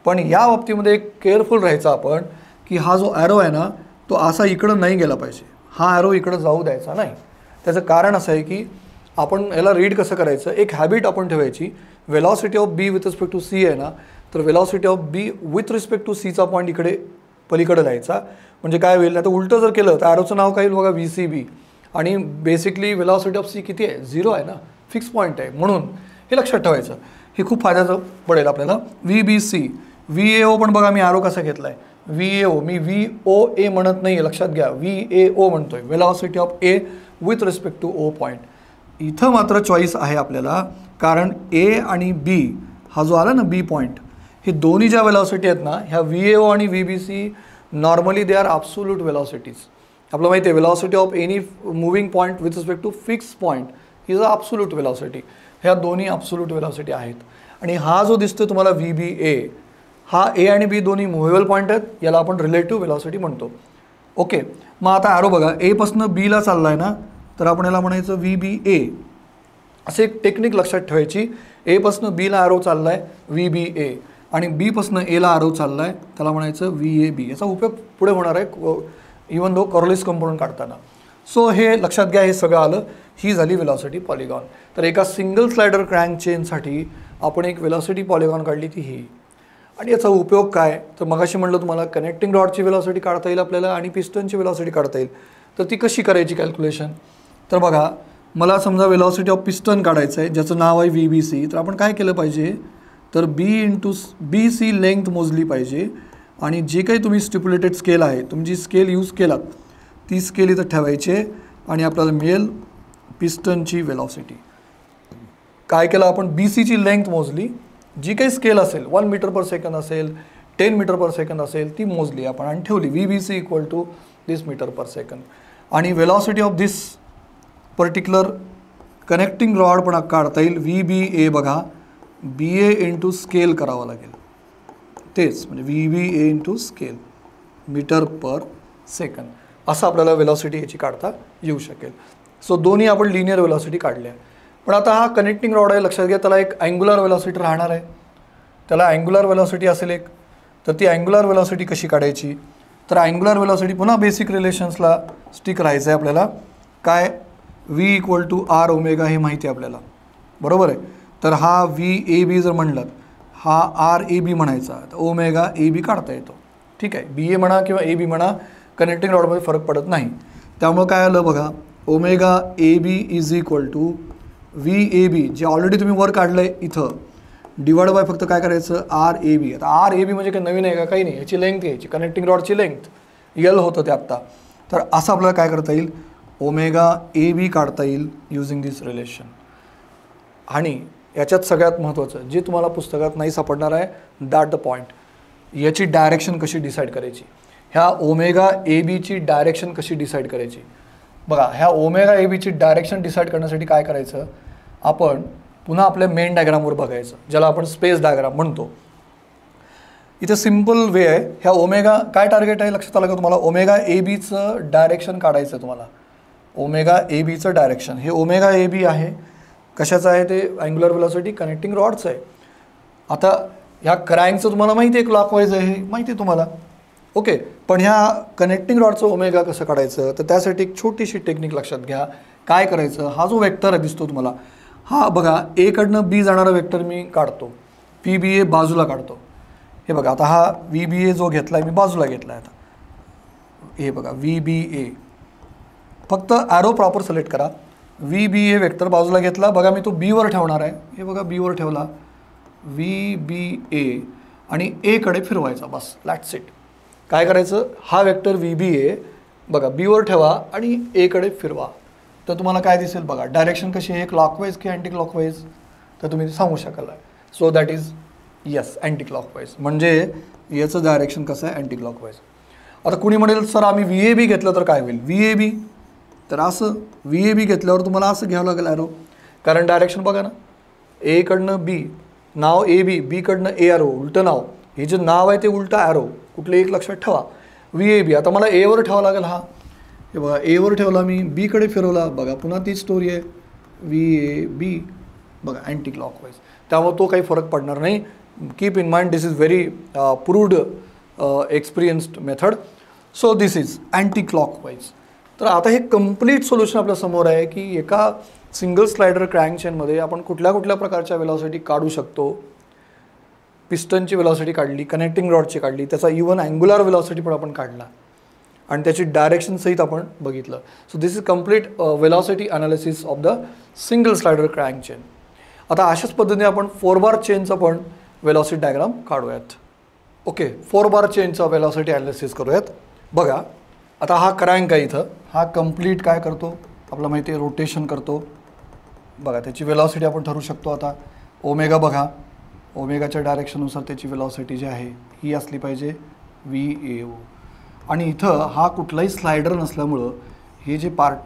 पण या बाबतीमध्ये एक केअरफुल राहायचं आपण की हा जो ॲरो आहे ना तो असा इकडं नाही गेला पाहिजे. हा ॲरो इकडं जाऊ द्यायचा नाही. त्याचं कारण असं आहे की आपण याला रीड कसं करायचं, एक हॅबिट आपण ठेवायची. Velocity of B with respect to C आहे ना, तर velocity of B with respect to Cचा पॉईंट इकडे पलीकडे जायचा. म्हणजे काय होईल, आता उलटं जर केलं तर ॲरोचं नाव काय होईल बघा, VCB. आणि बेसिकली वेलॉसिटी ऑफ C किती आहे? 0 आहे ना, फिक्स पॉईंट आहे. म्हणून हे लक्षात ठेवायचं. हे खूप फायद्याचं पडेल आपल्याला. VBC, VAO पण बघा मी ॲरो कसा घेतला आहे. VAO, मी VOA म्हणत नाही, लक्षात घ्या, VAO म्हणतोय, velocity of A with respect to O point. इथं मात्र चॉईस आहे आपल्याला, कारण ए आणि बी हा जो आला ना बी पॉईंट, हे दोन्ही ज्या वेलॉसिटी आहेत ना, ह्या VAO आणि VBC normally they are absolute velocities. आपलं माहिती आहे velocity of any moving point with respect to fix point is a absolute velocity. ह्या दोन्ही ॲब्सोल्यूट वेलॉसिटी आहेत. आणि हा जो दिसतो तुम्हाला VBA, हा ए आणि बी दोन्ही मुव्हेबल पॉईंट आहेत, याला आपण रिलेटिव्ह वेलॉसिटी म्हणतो. ओके, मग आता ॲरो बघा, एपासून बीला चालला आहे ना, तर आपण याला म्हणायचं VBA. असे एक टेक्निक लक्षात ठेवायची, एपासून बीला ॲरो चालला आहे VBA आणि बीपासून एला ॲरो चालला आहे, त्याला म्हणायचं VAB. याचा उपयोग पुढे होणार आहे इवन दो कॉर्लिस कंपोनंट काढताना. सो हे लक्षात घ्या, हे सगळं आलं. ही झाली वेलॉसिटी पॉलिगॉन. तर एका सिंगल स्लायडर क्रँक चेनसाठी आपण एक वेलॉसिटी पॉलिगॉन काढली ती ही. आणि याचा उपयोग काय, तर मगाशी म्हटलं तुम्हाला कनेक्टिंग रॉडची वेलॉसिटी काढता येईल आपल्याला आणि पिस्टनची वेलॉसिटी काढता येईल. तर ती कशी करायची कॅल्क्युलेशन, तर बघा, मला समजा वेलॉसिटी ऑफ पिस्टन काढायचं आहे, ज्याचं नाव आहे VBC. तर आपण काय केलं पाहिजे, तर BC लेंथ मोजली पाहिजे. आणि जे काही तुम्ही स्टिप्युलेटेड स्केल आहे, तुम्ही जी स्केल यूज केलात ती स्केल इथं ठेवायचे आणि आपल्याला मिळेल पिस्टनची वेलॉसिटी. काय केलं आपण, BCची लेंथ मोजली, जी काही स्केल असेल 1 मीटर पर सेकंद असेल, 10 मीटर पर सेकंद असेल, ती मोजली आपण आणि ठेवली VBC equal to this meter per second. आणि velocity of this particular connecting rod पण काढता येईल, VBA. बघा, BA इंटू स्केल करावं लागेल, तेच म्हणजे VBA into scale, metre per second. असं आपल्याला वेलॉसिटी याची काढता येऊ शकेल. सो दोन्ही आपण लिनियर वेलॉसिटी काढल्या. पण आता हा कनेक्टिंग रॉड आहे, लक्षात घ्या, त्याला एक अँग्युलर वेलॉसिटी राहणार आहे. त्याला अँग्युलर वेलॉसिटी असेल एक. तर ती अँग्युलर वेलॉसिटी कशी काढायची, तर अँग्युलर वेलॉसिटी पुन्हा बेसिक रिलेशन्सला स्टिक राहायचं आहे आपल्याला. काय, V equal to R omega हे माहिती आहे आपल्याला, बरोबर आहे. तर हा VAB जर म्हणलं, हा RAB म्हणायचा, तर ओमेगा AB काढता येतो. ठीक आहे, BA म्हणा किंवा AB म्हणा, कनेक्टिंग रॉडमध्ये फरक पडत नाही. त्यामुळं काय आलं बघा, omega AB is equal to VAB, जे ऑलरेडी तुम्ही वर काढलं आहे इथं, डिवाइड बाय फक्त काय करायचं RAB. आता RAB म्हणजे काही नवीन आहे का, काही नाही, याची लेंथ घ्यायची, कनेक्टिंग रॉडची लेंथ L होतं ते आत्ता. तर असं आपल्याला काय करता येईल, ओमेगा AB काढता येईल युजिंग दिस रिलेशन. आणि याच्यात सगळ्यात महत्त्वाचं जे तुम्हाला पुस्तकात नाही सापडणार आहे, दॅट द पॉईंट, याची डायरेक्शन कशी डिसाईड करायची, ह्या ओमेगा ABची डायरेक्शन कशी डिसाईड करायची. बघा, ह्या ओमेगा ABची डायरेक्शन डिसाईड करण्यासाठी काय करायचं, आपण पुन्हा आपल्या मेन डायग्रामवर बघायचं, ज्याला आपण स्पेस डायग्राम म्हणतो. इथे सिम्पल वे आहे, ह्या ओमेगा काय टार्गेट आहे लक्षात आलं का तुम्हाला, ओमेगा ABचं डायरेक्शन काढायचं तुम्हाला. ओमेगा ABचं डायरेक्शन, हे ओमेगा AB आहे, कशाचं आहे ते, अँग्युलर वेलॉसिटी कनेक्टिंग रॉडचं आहे. आता ह्या क्रँकचं तुम्हाला माहिती आहे, क्लॉकवाईज आहे, हे माहिती आहे तुम्हाला. ओके, पण ह्या कनेक्टिंग रॉडचं ओमेगा कसं काढायचं, तर त्यासाठी एक छोटीशी टेक्निक लक्षात घ्या. काय करायचं, हा जो वेक्टर दिसतो तुम्हाला, हा बघा, A कडनं B जाणारा वेक्टर मी काढतो, PBA बाजूला काढतो. हे बघा, आता हा VBA जो घेतला आहे मी बाजूला घेतला आहे. आता हे बघा VBA, फक्त ॲरो प्रॉपर सिलेक्ट करा. VBA वेक्टर बाजूला घेतला, बघा मी तो B वर ठेवणार आहे. हे बघा B वर ठेवला, VBA आणि A कडे फिरवायचा, बस, दॅट्स इट. काय करायचं, हा वेक्टर VBA बघा B वर ठेवा आणि A कडे फिरवा. तर तुम्हाला काय दिसेल बघा, डायरेक्शन कशी आहे, क्लॉकवाईज की अँटी क्लॉकवाईज, तर तुम्ही सांगू शकाल. So that is yes anti clockwise, म्हणजे याचं डायरेक्शन कसं आहे, अँटी क्लॉकवाईज. आता कुणी म्हणेल सर आम्ही VAB घेतलं तर काय होईल, VAB, तर असं VAB घेतल्यावर तुम्हाला असं घ्यावं लागेल ॲरो, कारण डायरेक्शन बघा ना, A कडनं B, नाव AB, B कडनं A ॲरो, उलटं नाव, हे जे नाव आहे ते उलटं ॲरो, कुठलं एक लक्षात ठेवा, VAB. आता मला A वर ठेवावं लागेल, हा हे बघा A वर ठेवला मी, B कडे फिरवला, बघा पुन्हा तीच स्टोरी आहे, VAB बघा अँटी क्लॉकवाईज. त्यामुळे तो काही फरक पडणार नाही. Keep in mind this is very proved experienced method. So this is anti clockwise. तर आता हे कम्प्लीट सोल्युशन आपल्या समोर आहे की एका सिंगल स्लायडर क्रँक चेनमध्ये आपण कुठल्या कुठल्या प्रकारच्या वेलॉसिटी काढू शकतो. पिस्टनची वेलॉसिटी काढली, कनेक्टिंग रॉडची काढली, त्याचा इवन अँग्युलर वेलॉसिटी पण आपण काढला आणि त्याची डायरेक्शन सहित आपण बघितलं. So this is complete velocity analysis of the single slider crank chain. आता अशाच पद्धतीने आपण 4 बार चेनचा पण वेलॉसिटी डायग्राम काढूयात. ओके, 4 बार चेनचा वेलॉसिटी ॲनालिसिस करूयात. बघा आता हा क्रँक आहे इथं, हा कंप्लीट काय करतो आपल्याला माहिती आहे रोटेशन करतो. बघा त्याची वेलॉसिटी आपण ठरवू शकतो. आता ओमेगा बघा, ओमेगाच्या डायरेक्शननुसार त्याची वेलॉसिटी जी आहे ही असली पाहिजे VAO. आणि इथं हा कुठलाही स्लायडर नसल्यामुळं हे जे पार्ट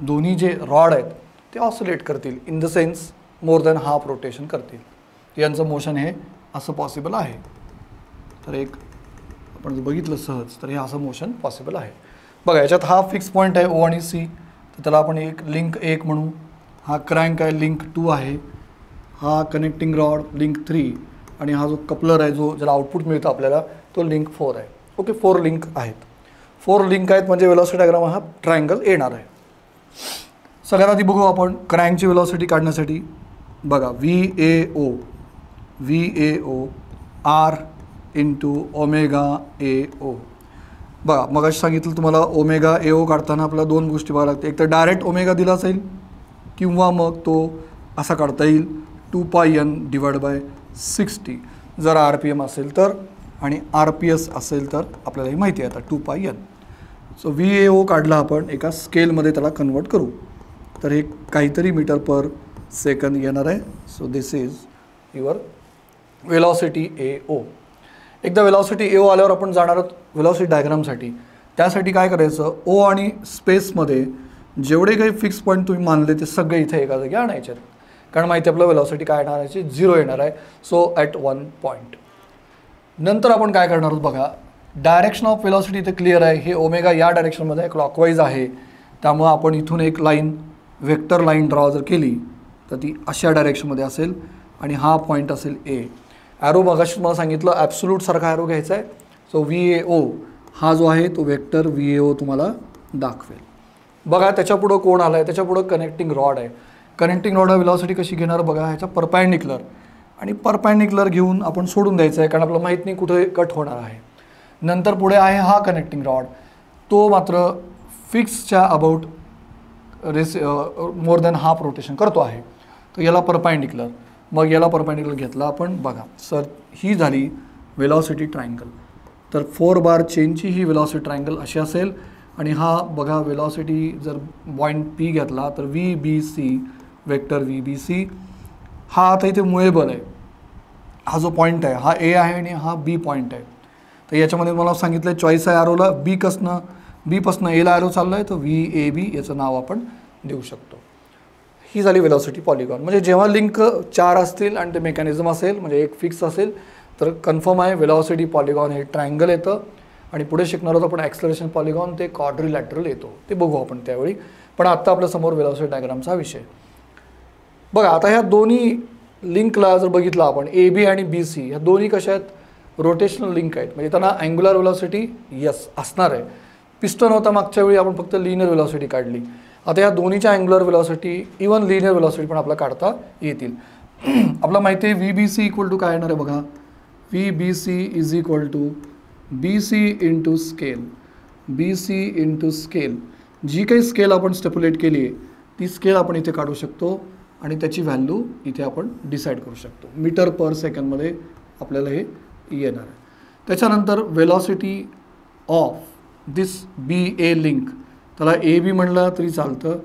दोन्ही जे रॉड आहेत ते ऑसिलेट करतील, in the sense more than half rotation करतील. यांचं मोशन हे असं पॉसिबल आहे. तर एक आपण जर बघितलं सहज तर हे असं मोशन पॉसिबल आहे. बघा याच्यात हा फिक्स पॉईंट आहे O आणि C, तर त्याला आपण एक लिंक 1 म्हणू. हा क्रँक आहे लिंक 2 आहे. हा कनेक्टिंग रॉड लिंक 3 आणि हा जो कपलर आहे जो ज्याला आउटपुट मिळतं आपल्याला तो लिंक 4 आहे. ओके, 4 लिंक आहेत. 4 लिंक आहेत म्हणजे वेलॉसिटी डायग्राम हा ट्रायंगल येणार आहे. सगळ्यात आधी बघू आपण क्रँकची वेलॉसिटी काढण्यासाठी. बघा VAO R into omega AO. बघा मगाशी सांगितलं तुम्हाला ओमेगा AO काढताना आपल्याला 2 गोष्टी बघायला लागते. एक तर डायरेक्ट ओमेगा दिला जाईल किंवा मग तो असा काढता येईल 2πn/60 जर RPM असेल तर, आणि RPS असेल तर आपल्यालाही माहिती आहे आता 2πn. सो VAO काढला आपण एका स्केलमध्ये त्याला कन्वर्ट करू तर हे काहीतरी मीटर पर सेकंद येणार आहे. So this is your velocity AO. एकदा वेलॉसिटी AO आल्यावर आपण जाणार आहोत वेलॉसिटी डायग्रामसाठी. त्यासाठी काय करायचं, O आणि स्पेसमध्ये जेवढे काही फिक्स पॉईंट तुम्ही मानले ते सगळे इथे एका जागी आणायचे, कारण माहिती आपलं वेलॉसिटी काय येणार आहे, 0 येणार आहे. So at 1 point. नंतर आपण काय करणार आहोत बघा, डायरेक्शन ऑफ वेलॉसिटी इथे क्लिअर आहे. हे ओमेगा या डायरेक्शनमध्ये क्लॉकवाईज आहे, त्यामुळं आपण इथून एक लाईन वेक्टर लाईन ड्रॉ जर केली तर ती अशा डायरेक्शनमध्ये असेल आणि हा पॉईंट असेल A. ॲरो मगाशी तुम्हाला सांगितलं ॲब्सोल्यूट सारखा ॲरो घ्यायचा आहे. सो VAO हा जो आहे तो वेक्टर VAO तुम्हाला दाखवेल. बघा त्याच्यापुढं कोण आलं आहे, त्याच्यापुढं कनेक्टिंग रॉड आहे. कनेक्टिंग रॉड वेलॉसिटी कशी घेणार बघा, ह्याच्या परपॅन्डिक्युलर, आणि परपॅन्डिक्युलर घेऊन आपण सोडून द्यायचं आहे कारण आपल्याला माहीत नाही कुठे कट होणार आहे. नंतर पुढे आहे हा कनेक्टिंग रॉड, तो मात्र फिक्सच्या about more than half rotation करतो आहे. तर याला परपॅन्डिक्युलर, मग याला परपॅन्डिक्युलर घेतला आपण. बघा सर ही झाली वेलॉसिटी ट्रायंगल. तर 4 बार चेनची ही वेलॉसिटी ट्रायंगल अशी असेल. आणि हा बघा वेलॉसिटी जर पॉईंट P घेतला तर VBC वेक्टर VBC हा आता इथे मुळेबल आहे. हा जो पॉईंट आहे हा A आहे आणि हा B पॉईंट आहे. तर याच्यामध्ये मला सांगितलं आहे चॉईस आहे ॲरोला बीपासनं Aला ॲरो चालला आहे, तर VAB याचं नाव आपण देऊ शकतो. ही झाली वेलॉसिटी पॉलिगॉन. म्हणजे जेव्हा लिंक 4 असतील आणि ते मेकॅनिझम असेल म्हणजे एक फिक्स असेल तर कन्फर्म आहे वेलॉसिटी पॉलिगॉन हे ट्रायंगल येतं. आणि पुढे शिकणार आहोत आपण ॲक्सलरेशन पॉलिगॉन, ते क्वाड्रिलॅटरल येतो, ते बघू आपण त्यावेळी. पण आत्ता आपल्यासमोर वेलॉसिटी डायग्रामचा विषय. बघा आता ह्या दोन्ही लिंकला जर बघितलं आपण AB आणि BC ह्या दोन्ही कशा आहेत, रोटेशनल लिंक आहेत. म्हणजे त्यांना अँग्युलर वेलॉसिटी यस असणार आहे. पिस्टन होता मागच्या वेळी आपण फक्त लिनियर वेलॉसिटी काढली. आता या दोन्हीच्या angular velocity even linear velocity पण आपल्याला काढता येतील. आपल्याला माहिती आहे VBC इक्वल टू काय येणार आहे बघा, VBC is equal to BC into scale. BC into scale, जी काही स्केल आपण स्टेप्युलेट केली आहे ती स्केल आपण इथे काढू शकतो आणि त्याची व्हॅल्यू इथे आपण डिसाईड करू शकतो. मीटर पर सेकंडमध्ये आपल्याला हे येणार आहे. त्याच्यानंतर velocity of this BA link, त्याला AB म्हणलं तरी चालतं,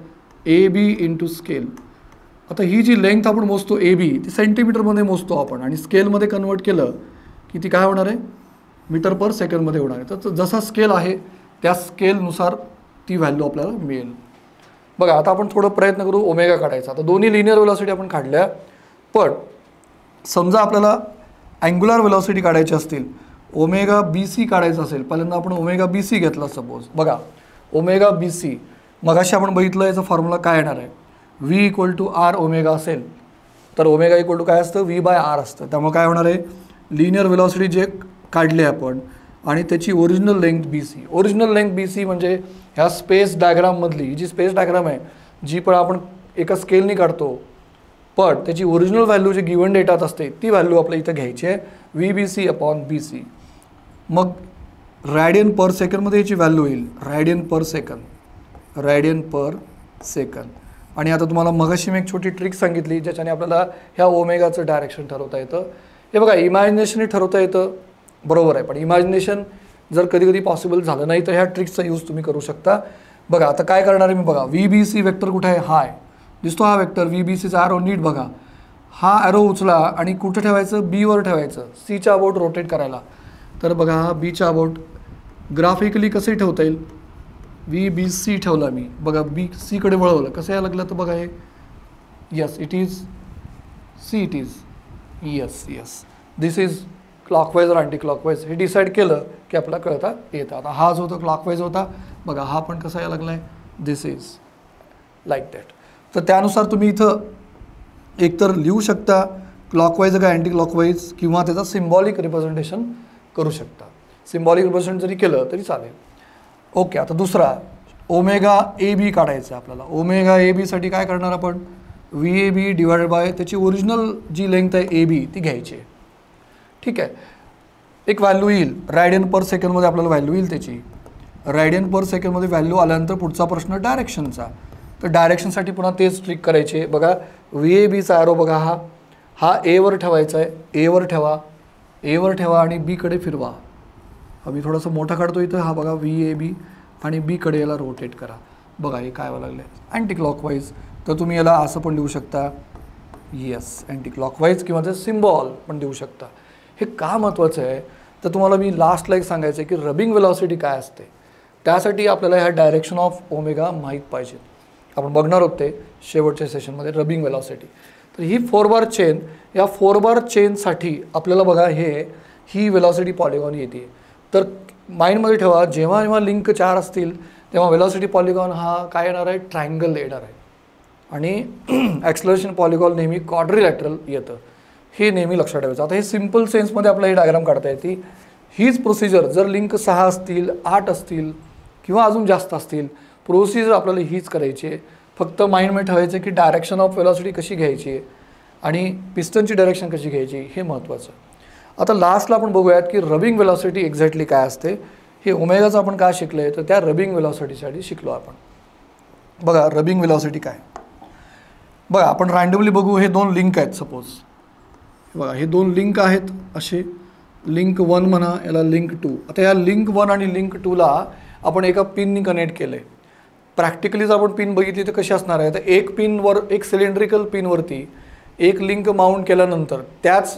AB इंटू स्केल. आता ही जी लेंथ आपण मोजतो AB ती सेंटीमीटरमध्ये मोजतो आपण आणि स्केलमध्ये कन्वर्ट केलं की ती काय होणार आहे, मीटर पर सेकंडमध्ये होणार आहे. तर जसा स्केल आहे त्या स्केलनुसार ती व्हॅल्यू आपल्याला मिळेल. बघा आता आपण थोडं प्रयत्न करू ओमेगा काढायचा. आता दोन्ही लिनियर वेलॉसिटी आपण काढल्या, पण समजा आपल्याला अँग्युलर वेलॉसिटी काढायची असतील, ओमेगा BC काढायचं असेल, पहिल्यांदा आपण ओमेगा BC घेतला सपोज. बघा ओमेगा BC मगाशी आपण बघितलं याचा फॉर्म्युला काय येणार आहे, V equal to R omega असेल तर ओमेगा इक्वल टू काय असतं, V/R असतं. त्यामुळे काय होणार आहे, लिनियर वेलॉसिटी जे काढले आपण आणि त्याची original length BC. Original length BC म्हणजे ह्या स्पेस डायग्राममधली जी स्पेस डायग्राम आहे जी पण आपण एका स्केलनी काढतो, पण त्याची ओरिजिनल व्हॅल्यू जी गिवन डेटात असते ती व्हॅल्यू आपल्या इथं घ्यायची आहे, VBC/BC. मग रॅडियन पर सेकंडमध्ये याची व्हॅल्यू येईल, रॅडियन पर सेकंद. आणि आता तुम्हाला मगाशी मी एक छोटी ट्रिक सांगितली ज्याच्याने आपल्याला ह्या ओमेगाचं डायरेक्शन ठरवता येतं. हे बघा इमॅजिनेशनली ठरवता येतं बरोबर आहे, पण इमॅजिनेशन जर कधी कधी पॉसिबल झालं नाही तर ह्या ट्रिक्सचा यूज तुम्ही करू शकता. बघा आता काय करणार आहे मी, बघा VBC वेक्टर कुठे आहे, हा आहे, दिसतो हा वेक्टर VBCचा ॲरो, नीट बघा, हा ॲरो उचला आणि कुठं ठेवायचं, बीवर ठेवायचं, सीच्या अबाउट रोटेट करायला. तर बघा हा बीच्या अबाउट ग्राफिकली कसे ठेवता येईल, VBC ठेवला मी, बघा BC कडे वळवलं, कसं यायला लागलं तर बघा हे, yes it is see, it is yes this is clockwise और अँटी क्लॉकवाईज. हे डिसाईड केलं की आपल्याला कळता येतं. आता हा जो होता क्लॉकवाईज होता, बघा हा पण कसा यायला लागला आहे, दिस इज लाईक दॅट. तर त्यानुसार तुम्ही इथं एकतर लिहू शकता क्लॉकवाईज का अँटी क्लॉकवाईज, किंवा त्याचा सिम्बॉलिक रिप्रेझेंटेशन करू शकता. सिम्बॉलिक रिप्रेझेंट जरी केलं तरी चालेल. ओके, आता दुसरा ओमेगा AB काढायचं आहे आपल्याला. ओमेगा ABसाठी काय करणार आपण, VAB डिवायडेड बाय त्याची ओरिजिनल जी लेंथ आहे AB ती घ्यायची आहे. ठीक आहे, एक व्हॅल्यू येईल रॅडियन पर सेकंडमध्ये, आपल्याला व्हॅल्यू येईल त्याची. रॅडियन पर सेकंडमध्ये व्हॅल्यू आल्यानंतर पुढचा प्रश्न डायरेक्शनचा. तर डायरेक्शनसाठी पुन्हा तेच ट्रिक करायचे. बघा VABचा ॲरो बघा, हा Aवर ठेवायचा आहे, एवर ठेवा आणि Bकडे फिरवा. मी थोडंसं मोठा काढतो इथं, हा बघा VAB आणि Bकडे याला रोटेट करा. बघा हे काय व्हायला लागलं आहे, अँटी क्लॉकवाईज. तर तुम्ही याला असं पण देऊ शकता, येस अँटी क्लॉकवाईज, किंवा ते सिम्बॉल पण देऊ शकता. हे का महत्त्वाचं आहे तर तुम्हाला मी लास्टला एक सांगायचं आहे की रबिंग वेलॉसिटी काय असते. त्यासाठी आपल्याला ह्या डायरेक्शन ऑफ ओमेगा माहीत पाहिजे. आपण बघणार आहोत ते शेवटच्या सेशनमध्ये, रबिंग वेलॉसिटी. तर ही 4 बार चेन, या 4 बार चेनसाठी आपल्याला बघा ही वेलॉसिटी पॉलिगॉन येते. तर माइंडमध्ये ठेवा, जेव्हा जेव्हा लिंक 4 असतील तेव्हा वेलॉसिटी पॉलिगॉन हा काय येणार आहे, ट्रायंगल येणार आहे. आणि ॲक्सलरेशन पॉलिगॉन नेहमी क्वाड्रिलॅटरल येतं, हे नेहमी लक्षात ठेवायचं. आता हे सिम्पल सेन्समध्ये आपल्याला हे डायग्राम काढता येते. हीच प्रोसिजर जर लिंक 6 असतील, 8 असतील किंवा अजून जास्त असतील, प्रोसिजर आपल्याला हीच करायची आहे. फक्त माइंडमध्ये ठेवायचं की डायरेक्शन ऑफ वेलॉसिटी कशी घ्यायची आहे आणि पिस्टनची डायरेक्शन कशी घ्यायची हे महत्त्वाचं. आता लास्टला आपण बघूयात की रबिंग वेलॉसिटी एक्झॅक्टली काय असते. हे ओमेगाचं आपण काय शिकलं आहे तर त्या रबिंग वेलॉसिटीसाठी शिकलो आपण. बघा रबिंग वेलॉसिटी काय, बघा आपण रँडमली बघू. हे 2 लिंक आहेत सपोज, बघा हे 2 लिंक आहेत असे, लिंक 1 म्हणा, याला लिंक 2. आता या लिंक 1 आणि लिंक 2ला आपण एका पिननी कनेक्ट केलं आहे. प्रॅक्टिकली जर आपण पिन बघितली तर कशी असणार आहे, तर एक पिनवर, एक सिलेंड्रिकल पिनवरती एक लिंक माउंट केल्यानंतर त्याच,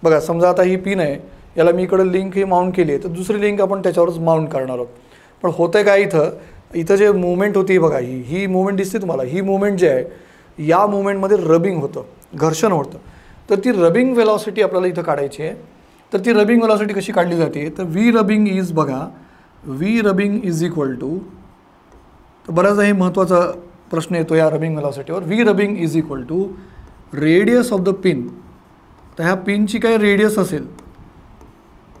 बघा समजा आता ही पिन आहे, याला मी इकडं लिंक ही माउंट केली आहे, तर दुसरी लिंक आपण त्याच्यावरच माउंट करणार आहोत. पण होतं काय, इथं जे मुवमेंट होती बघा, ही मुवमेंट दिसते तुम्हाला, ही मुवमेंट जी आहे या मुवमेंटमध्ये रबिंग होतं, घर्षण होतं. तर ती रबिंग वेलॉसिटी आपल्याला इथं काढायची आहे. तर ती रबिंग वेलॉसिटी कशी काढली जाते, तर V रबिंग इज, बघा V rubbing is equal to, तर बऱ्याचदा हे महत्त्वाचा प्रश्न येतो या रबिंग वेलॉसिटीवर. V rubbing is equal to radius of the pin. तर ह्या पिनची काय रेडियस असेल,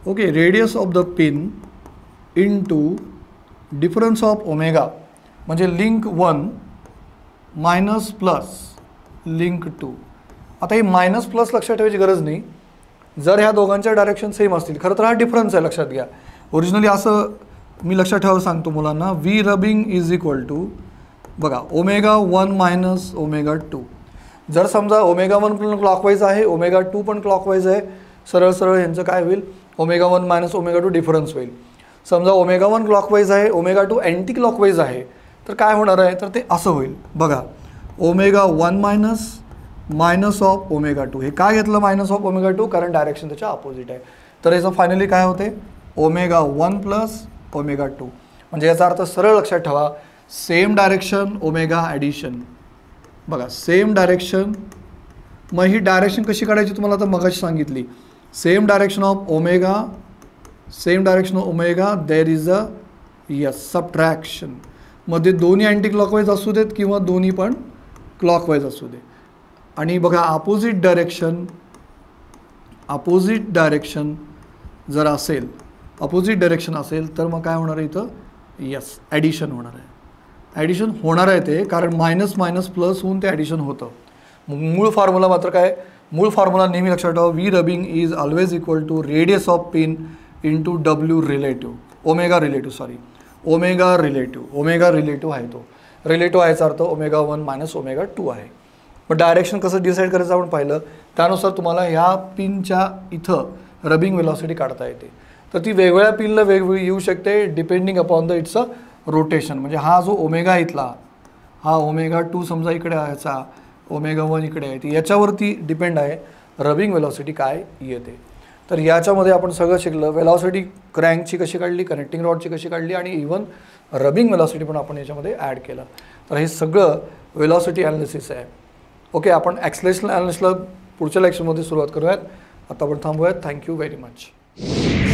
okay, radius of the pin into difference of omega, म्हणजे लिंक 1 मायनस प्लस लिंक 2. आता ही मायनस प्लस लक्षात ठेवायची गरज नाही जर ह्या दोघांच्या डायरेक्शन सेम असतील. खरं तर हा डिफरन्स आहे, लक्षात घ्या. ओरिजिनली असं मी लक्षात ठेवायला सांगतो मुलांना, V rubbing is equal to, बघा ओमेगा 1 मायनस ओमेगा 2. जर समजा ओमेगा 1 पण क्लॉकवाईज आहे, ओमेगा 2 पण क्लॉकवाईज आहे, सरळ सरळ यांचं काय होईल, ओमेगा 1 मायनस ओमेगा 2 डिफरन्स होईल. समजा ओमेगा 1 क्लॉकवाईज आहे, ओमेगा 2 अँटी क्लॉकवाईज आहे, तर काय होणार आहे, तर ते असं होईल. बघा ओमेगा 1 मायनस ऑफ ओमेगा 2. हे काय घेतलं मायनस ऑफ ओमेगा 2, कारण डायरेक्शन त्याच्या अपोजिट आहे. तर याचं फायनली काय होते, ओमेगा 1 प्लस ओमेगा 2. म्हणजे याचा अर्थ सरळ लक्षात ठेवा, सेम डायरेक्शन ओमेगा ॲडिशन. बघा सेम डायरेक्शन, मग ही डायरेक्शन कशी काढायची तुम्हाला आता मगाशी सांगितली. Same direction of omega, same direction of omega, there is a yes subtraction. मध्ये दोन्ही अँटी क्लॉकवाईज असू देत किंवा दोन्ही पण क्लॉकवाईज असू दे. आणि बघा अपोजिट डायरेक्शन जर असेल, अपोजिट डायरेक्शन असेल तर मग काय होणार आहे इथं, यस ॲडिशन होणार आहे. ॲडिशन होणार आहे ते, कारण मायनस मायनस प्लस होऊन ते ॲडिशन होतं. मूळ फॉर्म्युला मात्र काय, मूळ फॉर्म्युला नेहमी लक्षात ठेवा, V rubbing is always equal to radius of pin into W relative, omega relative आहे तो. रिलेटिव्ह आहे याचा अर्थ ओमेगा 1 मायनस ओमेगा 2 आहे. मग डायरेक्शन कसं डिसाईड करायचं आपण पाहिलं, त्यानुसार तुम्हाला ह्या पिनच्या इथं रबिंग वेलॉसिटी काढता येते. तर ती वेगवेगळ्या पिनला वेगवेगळी येऊ शकते depending upon the it's a rotation. म्हणजे हा जो ओमेगा इथला, हा ओमेगा 2 समजा इकडे आहे, याचा ओमेगा 1 इकडे आहे, ती याच्यावरती डिपेंड आहे रबिंग वेलॉसिटी काय येते. तर याच्यामध्ये आपण सगळं शिकलं. वेलॉसिटी क्रँकची कशी काढली, कनेक्टिंग रॉडची कशी काढली आणि इवन रबिंग वेलॉसिटी पण आपण याच्यामध्ये ॲड केलं. तर हे सगळं वेलॉसिटी ॲनालिसिस आहे. ओके, आपण ॲक्सलेरेशन ॲनालिसिसला पुढच्या लेक्चरमध्ये सुरुवात करूयात. आता आपण थांबूयात. Thank you very much.